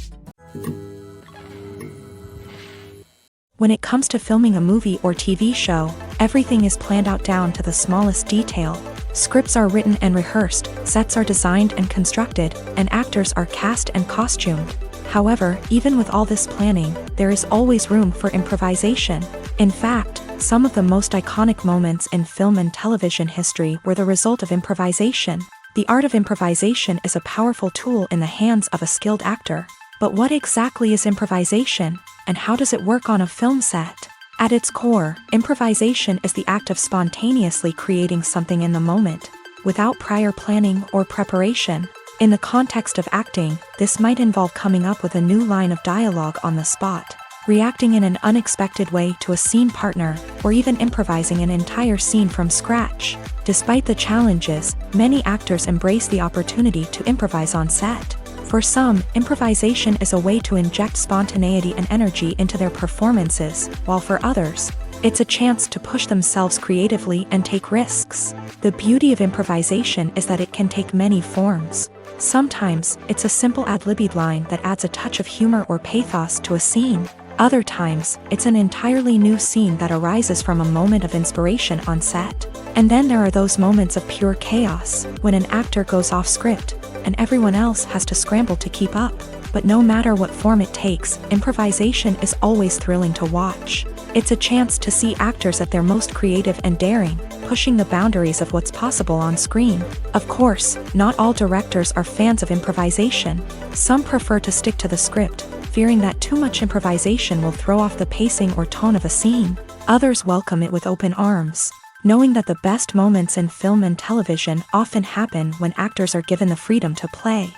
When it comes to filming a movie or TV show, everything is planned out down to the smallest detail. Scripts are written and rehearsed, sets are designed and constructed, and actors are cast and costumed. However, even with all this planning, there is always room for improvisation. In fact, some of the most iconic moments in film and television history were the result of improvisation. The art of improvisation is a powerful tool in the hands of a skilled actor. But what exactly is improvisation, and how does it work on a film set? At its core, improvisation is the act of spontaneously creating something in the moment, without prior planning or preparation. In the context of acting, this might involve coming up with a new line of dialogue on the spot, reacting in an unexpected way to a scene partner, or even improvising an entire scene from scratch. Despite the challenges, many actors embrace the opportunity to improvise on set. For some, improvisation is a way to inject spontaneity and energy into their performances, while for others, it's a chance to push themselves creatively and take risks. The beauty of improvisation is that it can take many forms. Sometimes, it's a simple ad-libbed line that adds a touch of humor or pathos to a scene. Other times, it's an entirely new scene that arises from a moment of inspiration on set. And then there are those moments of pure chaos, when an actor goes off script, and everyone else has to scramble to keep up. But no matter what form it takes, improvisation is always thrilling to watch. It's a chance to see actors at their most creative and daring, pushing the boundaries of what's possible on screen. Of course, not all directors are fans of improvisation. Some prefer to stick to the script, fearing that too much improvisation will throw off the pacing or tone of a scene. Others welcome it with open arms, knowing that the best moments in film and television often happen when actors are given the freedom to play.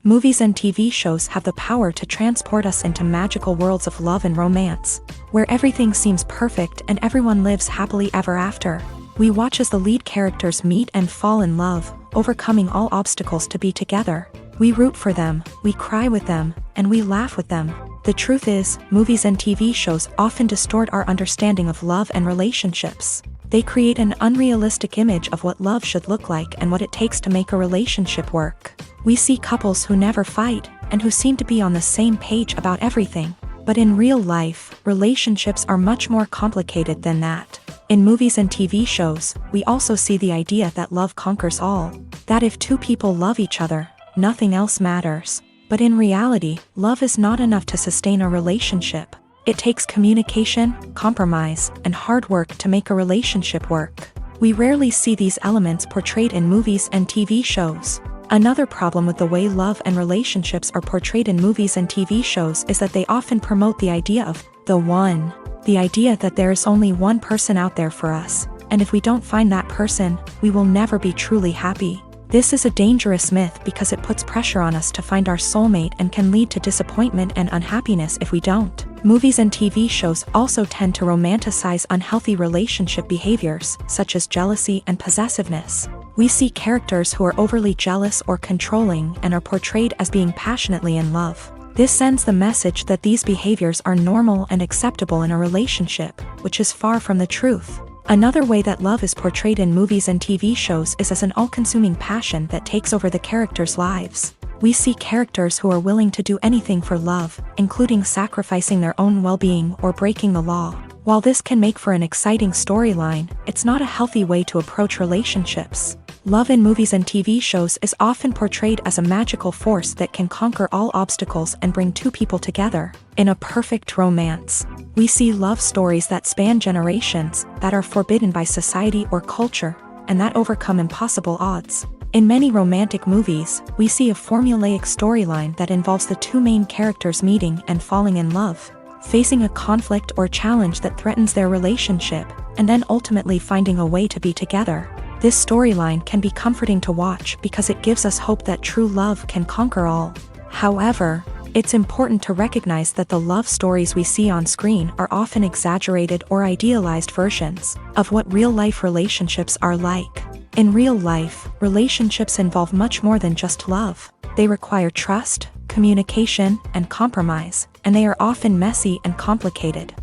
Movies and TV shows have the power to transport us into magical worlds of love and romance, where everything seems perfect and everyone lives happily ever after. We watch as the lead characters meet and fall in love, overcoming all obstacles to be together. We root for them, we cry with them, and we laugh with them. The truth is, movies and TV shows often distort our understanding of love and relationships. They create an unrealistic image of what love should look like and what it takes to make a relationship work. We see couples who never fight, and who seem to be on the same page about everything. But in real life, relationships are much more complicated than that. In movies and TV shows, we also see the idea that love conquers all. That if two people love each other, nothing else matters. But in reality, love is not enough to sustain a relationship. It takes communication, compromise, and hard work to make a relationship work. We rarely see these elements portrayed in movies and TV shows. Another problem with the way love and relationships are portrayed in movies and TV shows is that they often promote the idea of the one. The idea that there is only one person out there for us, and if we don't find that person, we will never be truly happy. This is a dangerous myth because it puts pressure on us to find our soulmate and can lead to disappointment and unhappiness if we don't. Movies and TV shows also tend to romanticize unhealthy relationship behaviors, such as jealousy and possessiveness. We see characters who are overly jealous or controlling and are portrayed as being passionately in love. This sends the message that these behaviors are normal and acceptable in a relationship, which is far from the truth. Another way that love is portrayed in movies and TV shows is as an all-consuming passion that takes over the characters' lives. We see characters who are willing to do anything for love, including sacrificing their own well-being or breaking the law. While this can make for an exciting storyline, it's not a healthy way to approach relationships. Love in movies and TV shows is often portrayed as a magical force that can conquer all obstacles and bring two people together. In a perfect romance, we see love stories that span generations, that are forbidden by society or culture, and that overcome impossible odds. In many romantic movies, we see a formulaic storyline that involves the two main characters meeting and falling in love, facing a conflict or challenge that threatens their relationship, and then ultimately finding a way to be together. This storyline can be comforting to watch because it gives us hope that true love can conquer all. However, it's important to recognize that the love stories we see on screen are often exaggerated or idealized versions of what real-life relationships are like. In real life, relationships involve much more than just love. They require trust, communication, and compromise, and they are often messy and complicated.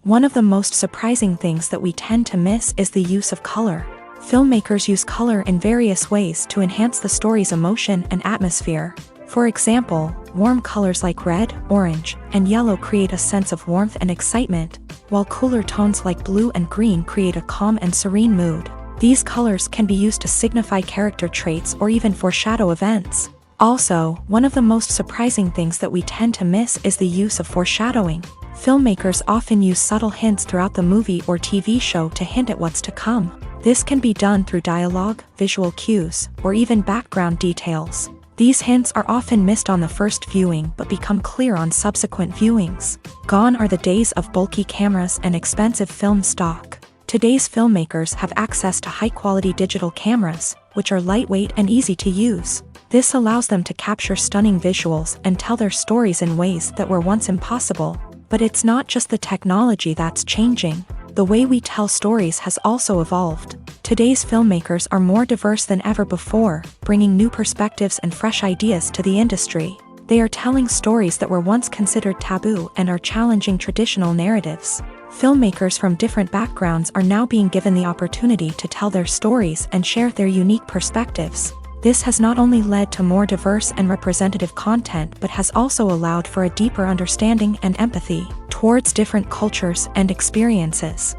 One of the most surprising things that we tend to miss is the use of color. Filmmakers use color in various ways to enhance the story's emotion and atmosphere. For example, warm colors like red, orange, and yellow create a sense of warmth and excitement, while cooler tones like blue and green create a calm and serene mood. These colors can be used to signify character traits or even foreshadow events. Also, one of the most surprising things that we tend to miss is the use of foreshadowing. Filmmakers often use subtle hints throughout the movie or TV show to hint at what's to come. This can be done through dialogue, visual cues, or even background details. These hints are often missed on the first viewing but become clear on subsequent viewings. Gone are the days of bulky cameras and expensive film stock. Today's filmmakers have access to high-quality digital cameras, which are lightweight and easy to use. This allows them to capture stunning visuals and tell their stories in ways that were once impossible. But it's not just the technology that's changing. The way we tell stories has also evolved. Today's filmmakers are more diverse than ever before, bringing new perspectives and fresh ideas to the industry. They are telling stories that were once considered taboo and are challenging traditional narratives. Filmmakers from different backgrounds are now being given the opportunity to tell their stories and share their unique perspectives. This has not only led to more diverse and representative content but has also allowed for a deeper understanding and empathy towards different cultures and experiences.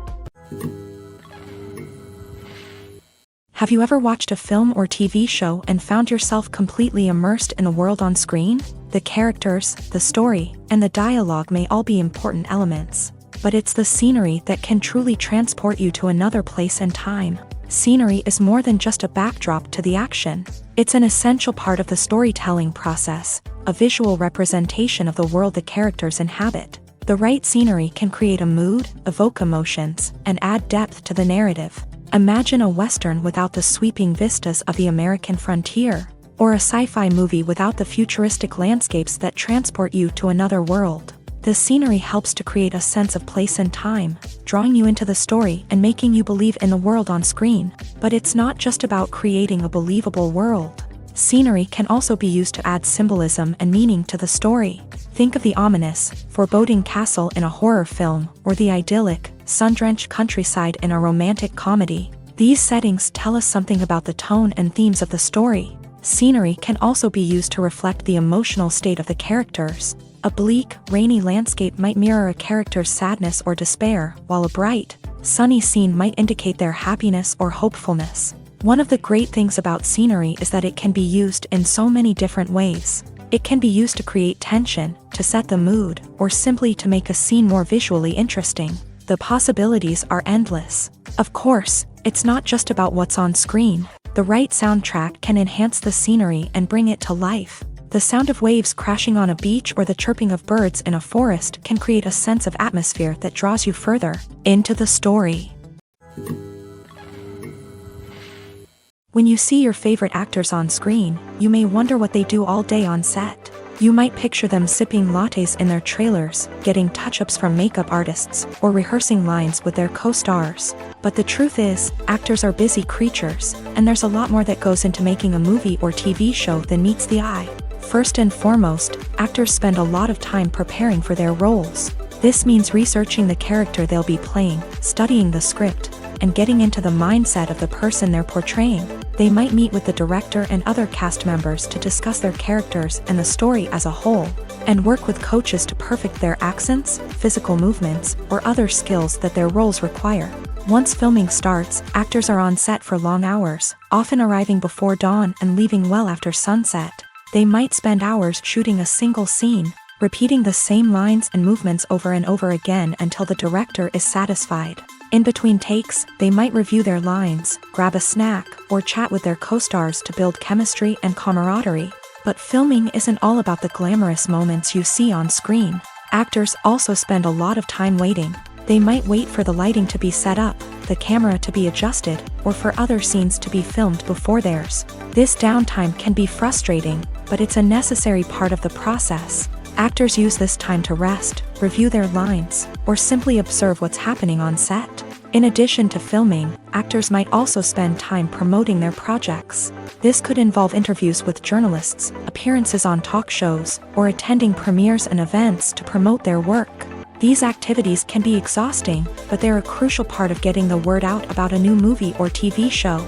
Have you ever watched a film or TV show and found yourself completely immersed in the world on screen? The characters, the story, and the dialogue may all be important elements, but it's the scenery that can truly transport you to another place and time. Scenery is more than just a backdrop to the action. It's an essential part of the storytelling process, a visual representation of the world the characters inhabit. The right scenery can create a mood, evoke emotions, and add depth to the narrative. Imagine a Western without the sweeping vistas of the American frontier, or a sci-fi movie without the futuristic landscapes that transport you to another world. The scenery helps to create a sense of place and time, drawing you into the story and making you believe in the world on screen. But it's not just about creating a believable world. Scenery can also be used to add symbolism and meaning to the story. Think of the ominous, foreboding castle in a horror film, or the idyllic, sun-drenched countryside in a romantic comedy. These settings tell us something about the tone and themes of the story. Scenery can also be used to reflect the emotional state of the characters. A bleak, rainy landscape might mirror a character's sadness or despair, while a bright, sunny scene might indicate their happiness or hopefulness. One of the great things about scenery is that it can be used in so many different ways. It can be used to create tension, to set the mood, or simply to make a scene more visually interesting. The possibilities are endless. Of course, it's not just about what's on screen. The right soundtrack can enhance the scenery and bring it to life. The sound of waves crashing on a beach or the chirping of birds in a forest can create a sense of atmosphere that draws you further into the story. When you see your favorite actors on screen, you may wonder what they do all day on set. You might picture them sipping lattes in their trailers, getting touch-ups from makeup artists, or rehearsing lines with their co-stars. But the truth is, actors are busy creatures, and there's a lot more that goes into making a movie or TV show than meets the eye. First and foremost, actors spend a lot of time preparing for their roles. This means researching the character they'll be playing, studying the script, and getting into the mindset of the person they're portraying. They might meet with the director and other cast members to discuss their characters and the story as a whole. and work with coaches to perfect their accents, physical movements, or other skills that their roles require. Once filming starts, actors are on set for long hours, often arriving before dawn and leaving well after sunset. They might spend hours shooting a single scene, repeating the same lines and movements over and over again until the director is satisfied. In between takes, they might review their lines, grab a snack, or chat with their co-stars to build chemistry and camaraderie. But filming isn't all about the glamorous moments you see on screen. Actors also spend a lot of time waiting. They might wait for the lighting to be set up, the camera to be adjusted, or for other scenes to be filmed before theirs. This downtime can be frustrating, but it's a necessary part of the process. Actors use this time to rest, review their lines, or simply observe what's happening on set. In addition to filming, actors might also spend time promoting their projects. This could involve interviews with journalists, appearances on talk shows, or attending premieres and events to promote their work. These activities can be exhausting, but they're a crucial part of getting the word out about a new movie or TV show.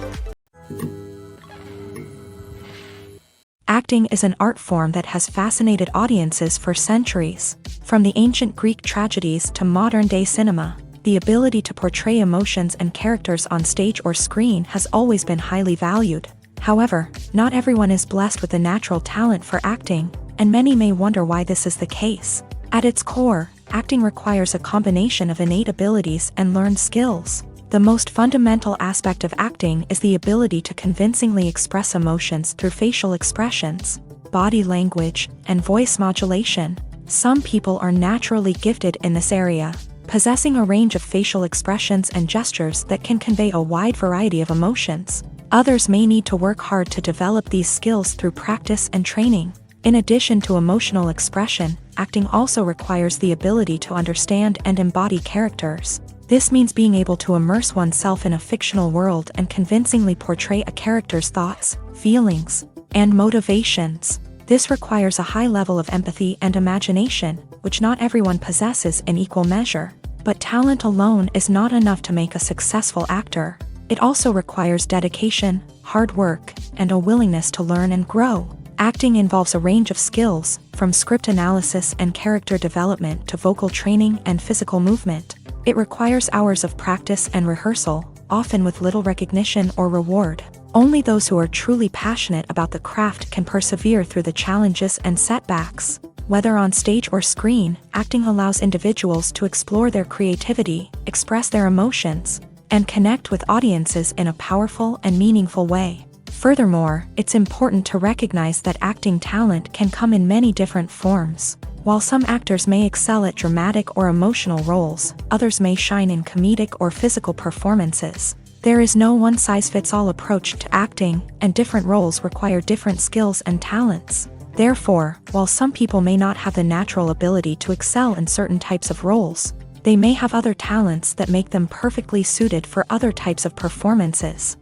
Acting is an art form that has fascinated audiences for centuries. From the ancient Greek tragedies to modern-day cinema, the ability to portray emotions and characters on stage or screen has always been highly valued. However, not everyone is blessed with the natural talent for acting, and many may wonder why this is the case. At its core, acting requires a combination of innate abilities and learned skills. The most fundamental aspect of acting is the ability to convincingly express emotions through facial expressions, body language, and voice modulation. Some people are naturally gifted in this area, possessing a range of facial expressions and gestures that can convey a wide variety of emotions. Others may need to work hard to develop these skills through practice and training. In addition to emotional expression, acting also requires the ability to understand and embody characters. This means being able to immerse oneself in a fictional world and convincingly portray a character's thoughts, feelings, and motivations. This requires a high level of empathy and imagination, which not everyone possesses in equal measure. But talent alone is not enough to make a successful actor. It also requires dedication, hard work, and a willingness to learn and grow. Acting involves a range of skills, from script analysis and character development to vocal training and physical movement. It requires hours of practice and rehearsal, often with little recognition or reward. Only those who are truly passionate about the craft can persevere through the challenges and setbacks. Whether on stage or screen, acting allows individuals to explore their creativity, express their emotions, and connect with audiences in a powerful and meaningful way. Furthermore, it's important to recognize that acting talent can come in many different forms. While some actors may excel at dramatic or emotional roles, others may shine in comedic or physical performances. There is no one-size-fits-all approach to acting, and different roles require different skills and talents. Therefore, while some people may not have the natural ability to excel in certain types of roles, they may have other talents that make them perfectly suited for other types of performances.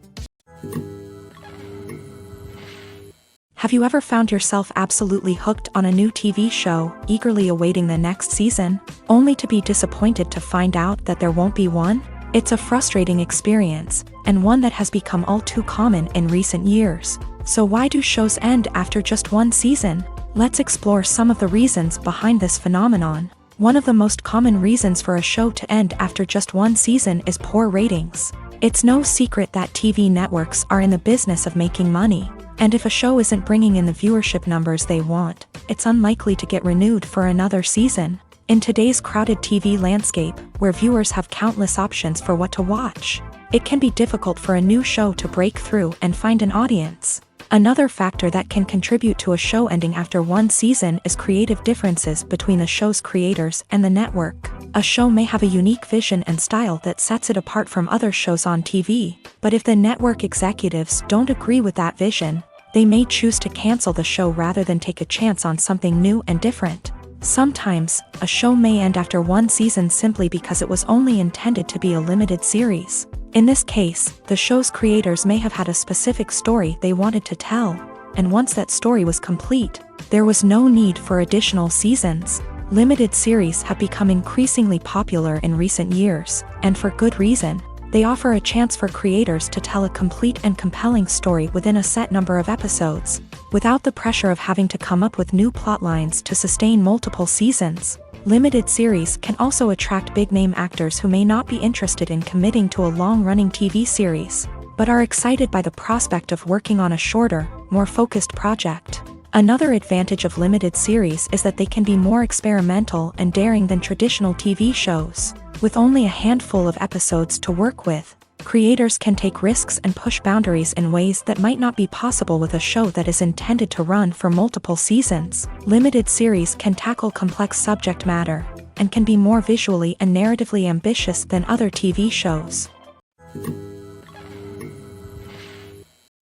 Have you ever found yourself absolutely hooked on a new TV show, eagerly awaiting the next season, only to be disappointed to find out that there won't be one? It's a frustrating experience, and one that has become all too common in recent years. So why do shows end after just one season? Let's explore some of the reasons behind this phenomenon. One of the most common reasons for a show to end after just one season is poor ratings. It's no secret that TV networks are in the business of making money. And if a show isn't bringing in the viewership numbers they want, it's unlikely to get renewed for another season. In today's crowded TV landscape, where viewers have countless options for what to watch, it can be difficult for a new show to break through and find an audience. Another factor that can contribute to a show ending after one season is creative differences between the show's creators and the network. A show may have a unique vision and style that sets it apart from other shows on TV, but if the network executives don't agree with that vision, they may choose to cancel the show rather than take a chance on something new and different. Sometimes, a show may end after one season simply because it was only intended to be a limited series. In this case, the show's creators may have had a specific story they wanted to tell, and once that story was complete, there was no need for additional seasons. Limited series have become increasingly popular in recent years, and for good reason. They offer a chance for creators to tell a complete and compelling story within a set number of episodes. without the pressure of having to come up with new plotlines to sustain multiple seasons. Limited series can also attract big-name actors who may not be interested in committing to a long-running TV series, but are excited by the prospect of working on a shorter, more focused project. Another advantage of limited series is that they can be more experimental and daring than traditional TV shows. With only a handful of episodes to work with, creators can take risks and push boundaries in ways that might not be possible with a show that is intended to run for multiple seasons. Limited series can tackle complex subject matter, and can be more visually and narratively ambitious than other TV shows.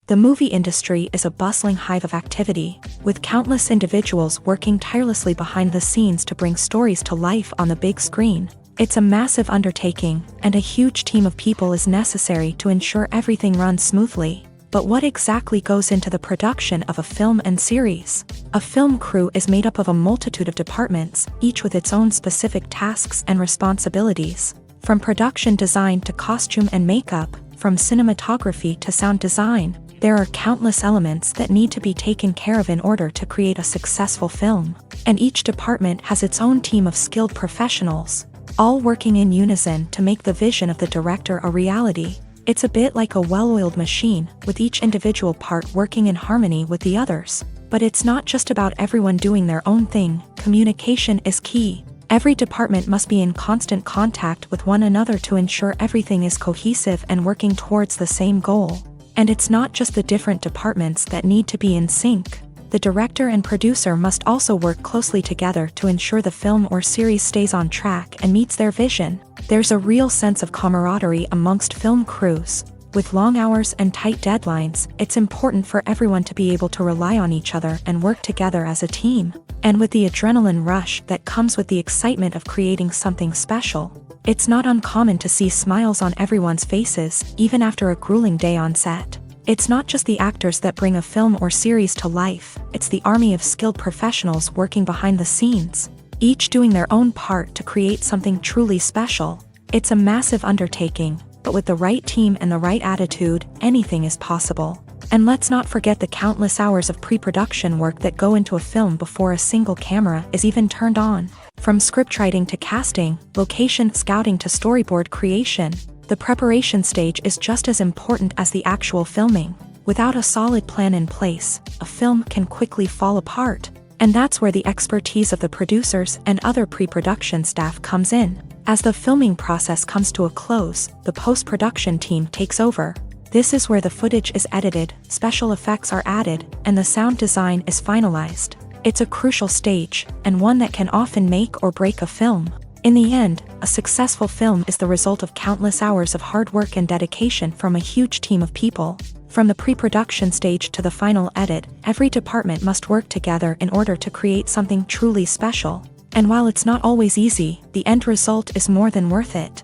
The movie industry is a bustling hive of activity, with countless individuals working tirelessly behind the scenes to bring stories to life on the big screen. It's a massive undertaking, and a huge team of people is necessary to ensure everything runs smoothly. But what exactly goes into the production of a film and series? A film crew is made up of a multitude of departments, each with its own specific tasks and responsibilities. From production design to costume and makeup, from cinematography to sound design, there are countless elements that need to be taken care of in order to create a successful film. And each department has its own team of skilled professionals, all working in unison to make the vision of the director a reality. It's a bit like a well-oiled machine, with each individual part working in harmony with the others. But it's not just about everyone doing their own thing. Communication is key. Every department must be in constant contact with one another to ensure everything is cohesive and working towards the same goal. And it's not just the different departments that need to be in sync. The director and producer must also work closely together to ensure the film or series stays on track and meets their vision. There's a real sense of camaraderie amongst film crews. With long hours and tight deadlines, it's important for everyone to be able to rely on each other and work together as a team. And with the adrenaline rush that comes with the excitement of creating something special, it's not uncommon to see smiles on everyone's faces, even after a grueling day on set. It's not just the actors that bring a film or series to life, it's the army of skilled professionals working behind the scenes, each doing their own part to create something truly special. It's a massive undertaking, but with the right team and the right attitude, anything is possible. And let's not forget the countless hours of pre-production work that go into a film before a single camera is even turned on. From scriptwriting to casting, location scouting to storyboard creation, the preparation stage is just as important as the actual filming. Without a solid plan in place, a film can quickly fall apart. And that's where the expertise of the producers and other pre-production staff comes in. As the filming process comes to a close, the post-production team takes over. This is where the footage is edited, special effects are added, and the sound design is finalized. It's a crucial stage, and one that can often make or break a film. In the end, a successful film is the result of countless hours of hard work and dedication from a huge team of people. From the pre-production stage to the final edit, every department must work together in order to create something truly special. And while it's not always easy, the end result is more than worth it.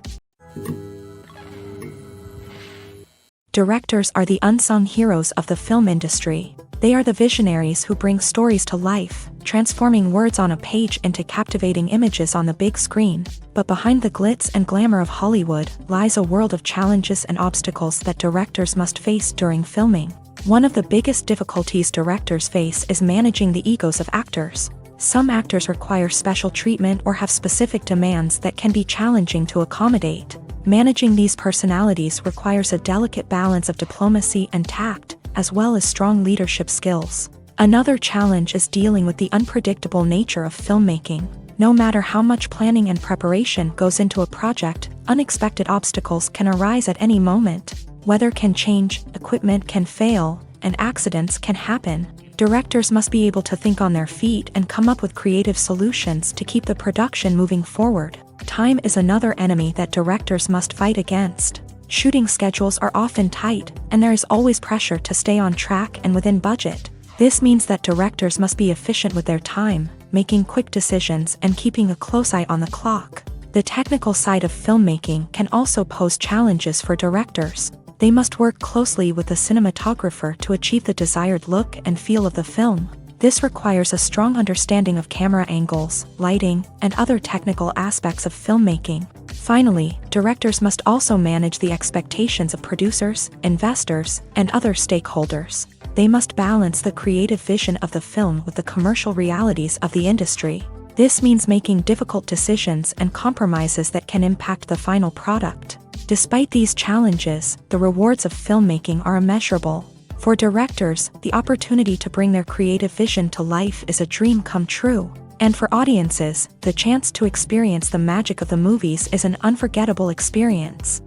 Directors are the unsung heroes of the film industry. They are the visionaries who bring stories to life, transforming words on a page into captivating images on the big screen. But behind the glitz and glamour of Hollywood lies a world of challenges and obstacles that directors must face during filming. One of the biggest difficulties directors face is managing the egos of actors. Some actors require special treatment or have specific demands that can be challenging to accommodate. Managing these personalities requires a delicate balance of diplomacy and tact, as well as strong leadership skills. Another challenge is dealing with the unpredictable nature of filmmaking. No matter how much planning and preparation goes into a project, unexpected obstacles can arise at any moment. Weather can change, equipment can fail, and accidents can happen. Directors must be able to think on their feet and come up with creative solutions to keep the production moving forward. Time is another enemy that directors must fight against. Shooting schedules are often tight, and there is always pressure to stay on track and within budget. This means that directors must be efficient with their time, making quick decisions and keeping a close eye on the clock. The technical side of filmmaking can also pose challenges for directors. They must work closely with the cinematographer to achieve the desired look and feel of the film. This requires a strong understanding of camera angles, lighting, and other technical aspects of filmmaking. Finally, directors must also manage the expectations of producers, investors, and other stakeholders. They must balance the creative vision of the film with the commercial realities of the industry. This means making difficult decisions and compromises that can impact the final product. Despite these challenges, the rewards of filmmaking are immeasurable. For directors, the opportunity to bring their creative vision to life is a dream come true. And for audiences, the chance to experience the magic of the movies is an unforgettable experience.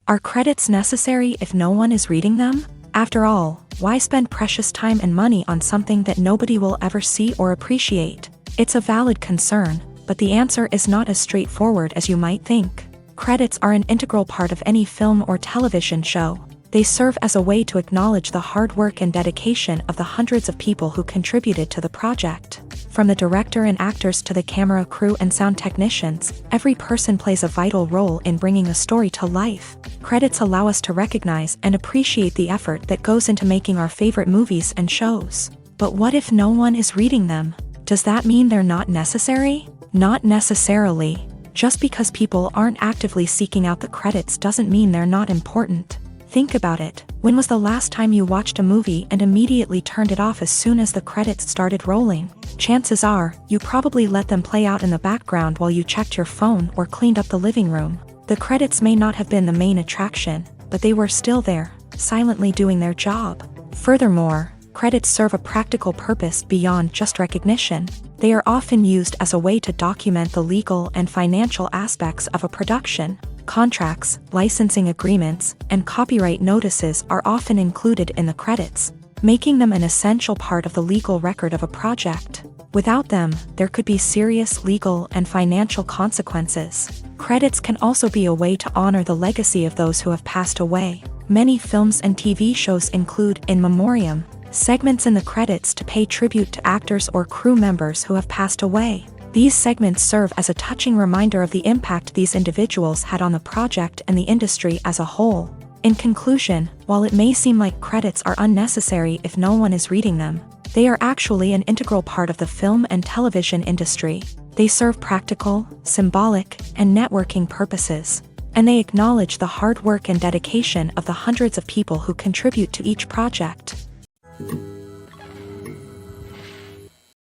Are credits necessary if no one is reading them? After all, why spend precious time and money on something that nobody will ever see or appreciate? It's a valid concern, but the answer is not as straightforward as you might think. Credits are an integral part of any film or television show. They serve as a way to acknowledge the hard work and dedication of the hundreds of people who contributed to the project. From the director and actors to the camera crew and sound technicians, every person plays a vital role in bringing a story to life. Credits allow us to recognize and appreciate the effort that goes into making our favorite movies and shows. But what if no one is reading them? Does that mean they're not necessary? Not necessarily. Just because people aren't actively seeking out the credits doesn't mean they're not important. Think about it. When was the last time you watched a movie and immediately turned it off as soon as the credits started rolling? Chances are, you probably let them play out in the background while you checked your phone or cleaned up the living room. The credits may not have been the main attraction, but they were still there, silently doing their job. Furthermore, credits serve a practical purpose beyond just recognition. They are often used as a way to document the legal and financial aspects of a production. Contracts, licensing agreements, and copyright notices are often included in the credits, making them an essential part of the legal record of a project. Without them, there could be serious legal and financial consequences. Credits can also be a way to honor the legacy of those who have passed away. Many films and TV shows include in memoriam segments in the credits to pay tribute to actors or crew members who have passed away. These segments serve as a touching reminder of the impact these individuals had on the project and the industry as a whole. In conclusion, while it may seem like credits are unnecessary if no one is reading them, they are actually an integral part of the film and television industry. They serve practical, symbolic, and networking purposes, and they acknowledge the hard work and dedication of the hundreds of people who contribute to each project.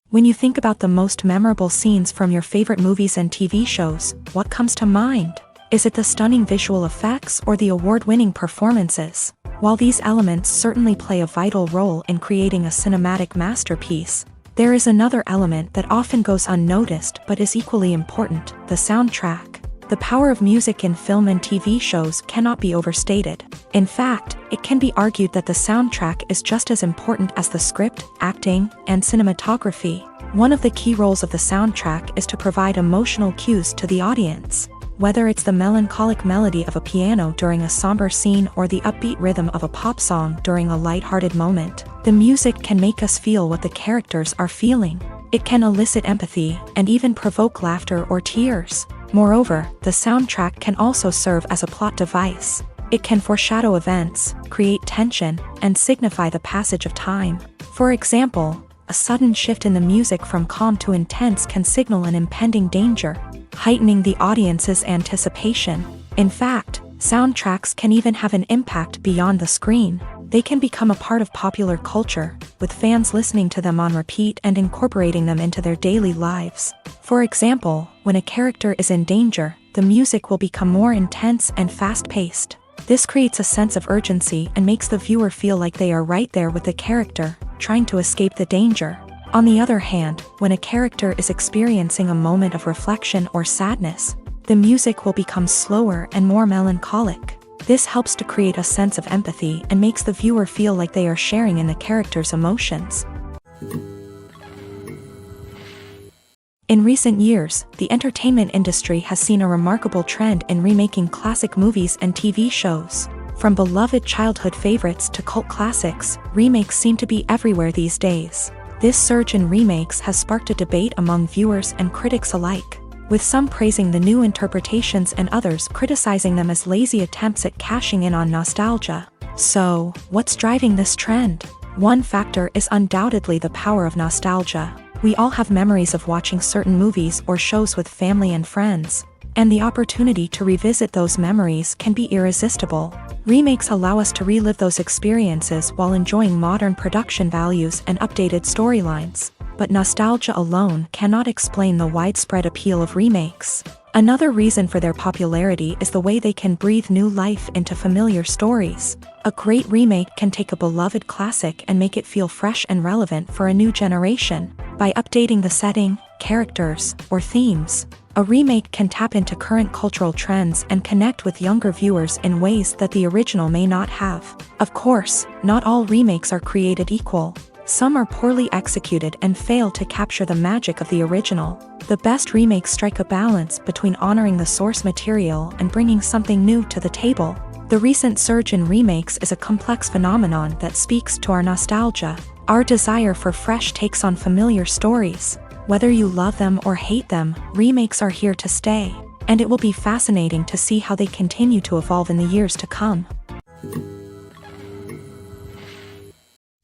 When you think about the most memorable scenes from your favorite movies and TV shows, what comes to mind? Is it the stunning visual effects or the award-winning performances? While these elements certainly play a vital role in creating a cinematic masterpiece, there is another element that often goes unnoticed but is equally important: the soundtrack. The power of music in film and TV shows cannot be overstated. In fact, it can be argued that the soundtrack is just as important as the script, acting, and cinematography. One of the key roles of the soundtrack is to provide emotional cues to the audience. Whether it's the melancholic melody of a piano during a somber scene or the upbeat rhythm of a pop song during a lighthearted moment, the music can make us feel what the characters are feeling. It can elicit empathy and even provoke laughter or tears. Moreover, the soundtrack can also serve as a plot device. It can foreshadow events, create tension, and signify the passage of time. For example, a sudden shift in the music from calm to intense can signal an impending danger, heightening the audience's anticipation. In fact, soundtracks can even have an impact beyond the screen. They can become a part of popular culture, with fans listening to them on repeat and incorporating them into their daily lives. For example, when a character is in danger, the music will become more intense and fast-paced. This creates a sense of urgency and makes the viewer feel like they are right there with the character, trying to escape the danger. On the other hand, when a character is experiencing a moment of reflection or sadness, the music will become slower and more melancholic. This helps to create a sense of empathy and makes the viewer feel like they are sharing in the character's emotions. In recent years, the entertainment industry has seen a remarkable trend in remaking classic movies and TV shows. From beloved childhood favorites to cult classics, remakes seem to be everywhere these days. This surge in remakes has sparked a debate among viewers and critics alike, with some praising the new interpretations and others criticizing them as lazy attempts at cashing in on nostalgia. So, what's driving this trend? One factor is undoubtedly the power of nostalgia. We all have memories of watching certain movies or shows with family and friends, and the opportunity to revisit those memories can be irresistible. Remakes allow us to relive those experiences while enjoying modern production values and updated storylines. But nostalgia alone cannot explain the widespread appeal of remakes. Another reason for their popularity is the way they can breathe new life into familiar stories. A great remake can take a beloved classic and make it feel fresh and relevant for a new generation. By updating the setting, characters, or themes, a remake can tap into current cultural trends and connect with younger viewers in ways that the original may not have. Of course, not all remakes are created equal. Some are poorly executed and fail to capture the magic of the original. The best remakes strike a balance between honoring the source material and bringing something new to the table. The recent surge in remakes is a complex phenomenon that speaks to our nostalgia, our desire for fresh takes on familiar stories. Whether you love them or hate them, remakes are here to stay, and it will be fascinating to see how they continue to evolve in the years to come.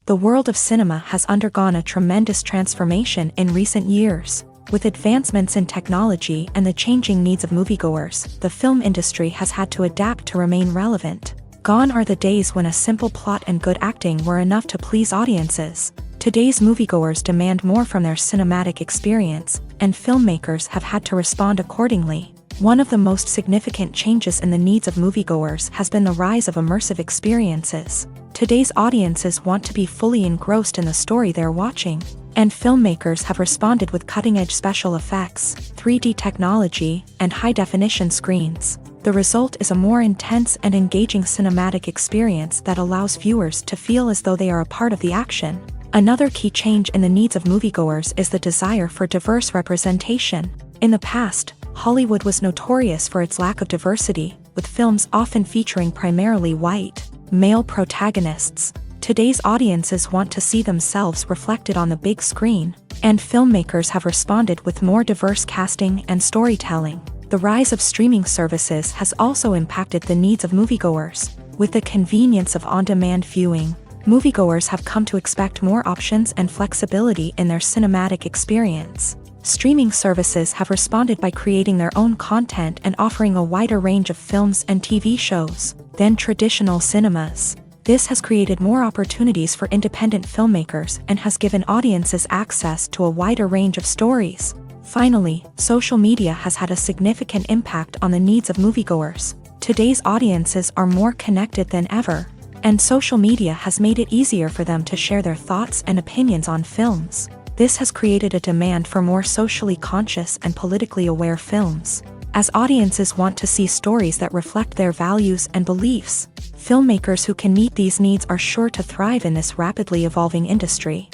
The world of cinema has undergone a tremendous transformation in recent years. With advancements in technology and the changing needs of moviegoers, the film industry has had to adapt to remain relevant. Gone are the days when a simple plot and good acting were enough to please audiences. Today's moviegoers demand more from their cinematic experience, and filmmakers have had to respond accordingly. One of the most significant changes in the needs of moviegoers has been the rise of immersive experiences. Today's audiences want to be fully engrossed in the story they're watching, and filmmakers have responded with cutting-edge special effects, 3D technology, and high-definition screens. The result is a more intense and engaging cinematic experience that allows viewers to feel as though they are a part of the action. Another key change in the needs of moviegoers is the desire for diverse representation. In the past, Hollywood was notorious for its lack of diversity, with films often featuring primarily white, male protagonists. Today's audiences want to see themselves reflected on the big screen, and filmmakers have responded with more diverse casting and storytelling. The rise of streaming services has also impacted the needs of moviegoers. With the convenience of on-demand viewing, moviegoers have come to expect more options and flexibility in their cinematic experience. Streaming services have responded by creating their own content and offering a wider range of films and TV shows than traditional cinemas. This has created more opportunities for independent filmmakers and has given audiences access to a wider range of stories. Finally, social media has had a significant impact on the needs of moviegoers. Today's audiences are more connected than ever, and social media has made it easier for them to share their thoughts and opinions on films. This has created a demand for more socially conscious and politically aware films. As audiences want to see stories that reflect their values and beliefs, filmmakers who can meet these needs are sure to thrive in this rapidly evolving industry.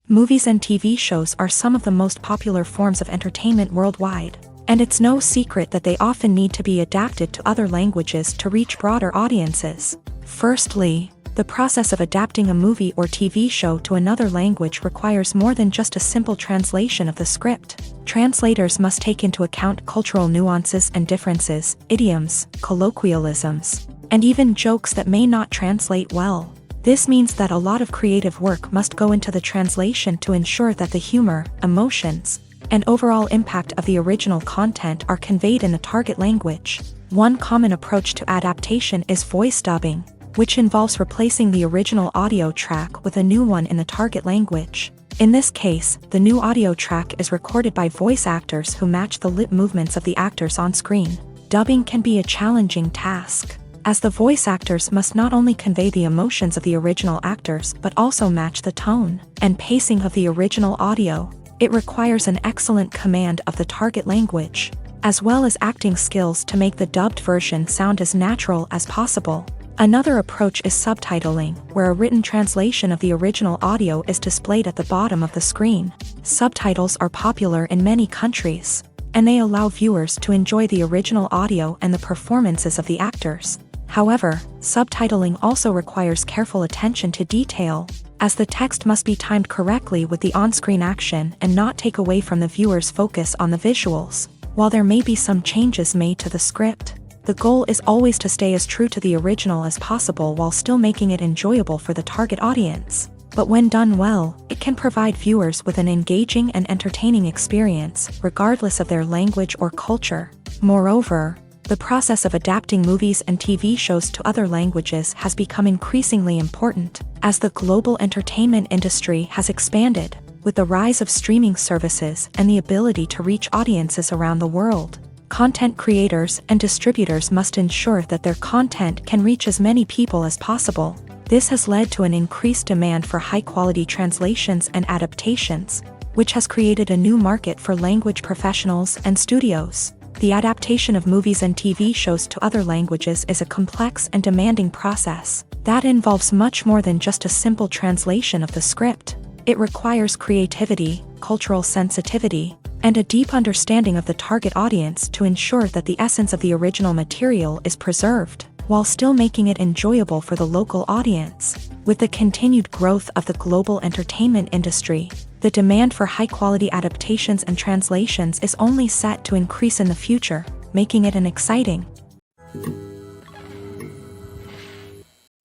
Movies and TV shows are some of the most popular forms of entertainment worldwide, and it's no secret that they often need to be adapted to other languages to reach broader audiences. Firstly, the process of adapting a movie or TV show to another language requires more than just a simple translation of the script. Translators must take into account cultural nuances and differences, idioms, colloquialisms, and even jokes that may not translate well. This means that a lot of creative work must go into the translation to ensure that the humor, emotions, and overall impact of the original content are conveyed in the target language. One common approach to adaptation is voice dubbing, which involves replacing the original audio track with a new one in the target language. In this case, the new audio track is recorded by voice actors who match the lip movements of the actors on screen. Dubbing can be a challenging task, as the voice actors must not only convey the emotions of the original actors but also match the tone and pacing of the original audio. It requires an excellent command of the target language, as well as acting skills to make the dubbed version sound as natural as possible. Another approach is subtitling, where a written translation of the original audio is displayed at the bottom of the screen. Subtitles are popular in many countries, and they allow viewers to enjoy the original audio and the performances of the actors. However, subtitling also requires careful attention to detail, as the text must be timed correctly with the on-screen action and not take away from the viewer's focus on the visuals. While there may be some changes made to the script, the goal is always to stay as true to the original as possible while still making it enjoyable for the target audience. But when done well, it can provide viewers with an engaging and entertaining experience, regardless of their language or culture. Moreover, The process of adapting movies and TV shows to other languages has become increasingly important as the global entertainment industry has expanded, with the rise of streaming services and the ability to reach audiences around the world. Content creators and distributors must ensure that their content can reach as many people as possible. This has led to an increased demand for high-quality translations and adaptations, which has created a new market for language professionals and studios. The adaptation of movies and TV shows to other languages is a complex and demanding process that involves much more than just a simple translation of the script. It requires creativity, cultural sensitivity, and a deep understanding of the target audience to ensure that the essence of the original material is preserved, while still making it enjoyable for the local audience. With the continued growth of the global entertainment industry, the demand for high-quality adaptations and translations is only set to increase in the future, making it an exciting.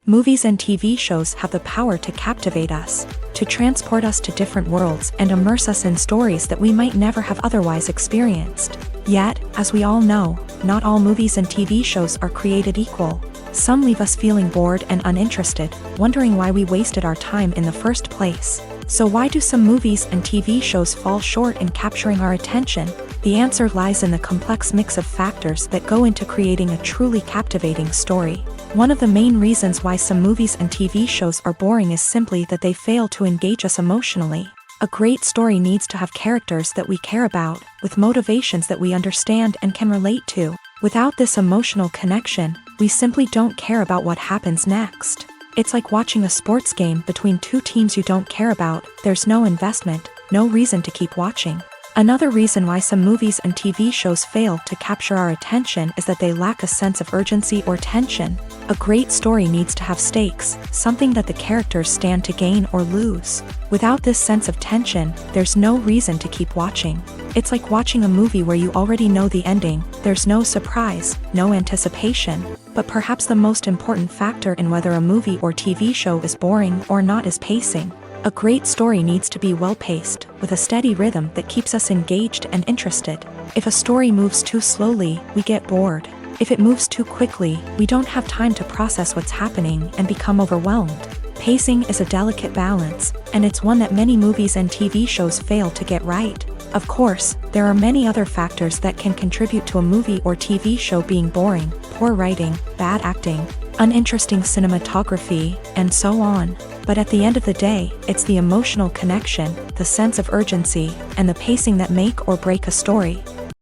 Movies and TV shows have the power to captivate us, to transport us to different worlds and immerse us in stories that we might never have otherwise experienced. Yet, as we all know, not all movies and TV shows are created equal. Some leave us feeling bored and uninterested, wondering why we wasted our time in the first place. So why do some movies and TV shows fall short in capturing our attention? The answer lies in the complex mix of factors that go into creating a truly captivating story. One of the main reasons why some movies and TV shows are boring is simply that they fail to engage us emotionally. A great story needs to have characters that we care about, with motivations that we understand and can relate to. Without this emotional connection, we simply don't care about what happens next. It's like watching a sports game between two teams you don't care about. There's no investment, no reason to keep watching. Another reason why some movies and TV shows fail to capture our attention is that they lack a sense of urgency or tension. A great story needs to have stakes, something that the characters stand to gain or lose. Without this sense of tension, there's no reason to keep watching. It's like watching a movie where you already know the ending. There's no surprise, no anticipation. But perhaps the most important factor in whether a movie or TV show is boring or not is pacing. A great story needs to be well-paced, with a steady rhythm that keeps us engaged and interested. If a story moves too slowly, we get bored. If it moves too quickly, we don't have time to process what's happening and become overwhelmed. Pacing is a delicate balance, and it's one that many movies and TV shows fail to get right. Of course, there are many other factors that can contribute to a movie or TV show being boring: poor writing, bad acting, uninteresting cinematography, and so on. But at the end of the day, it's the emotional connection, the sense of urgency, and the pacing that make or break a story.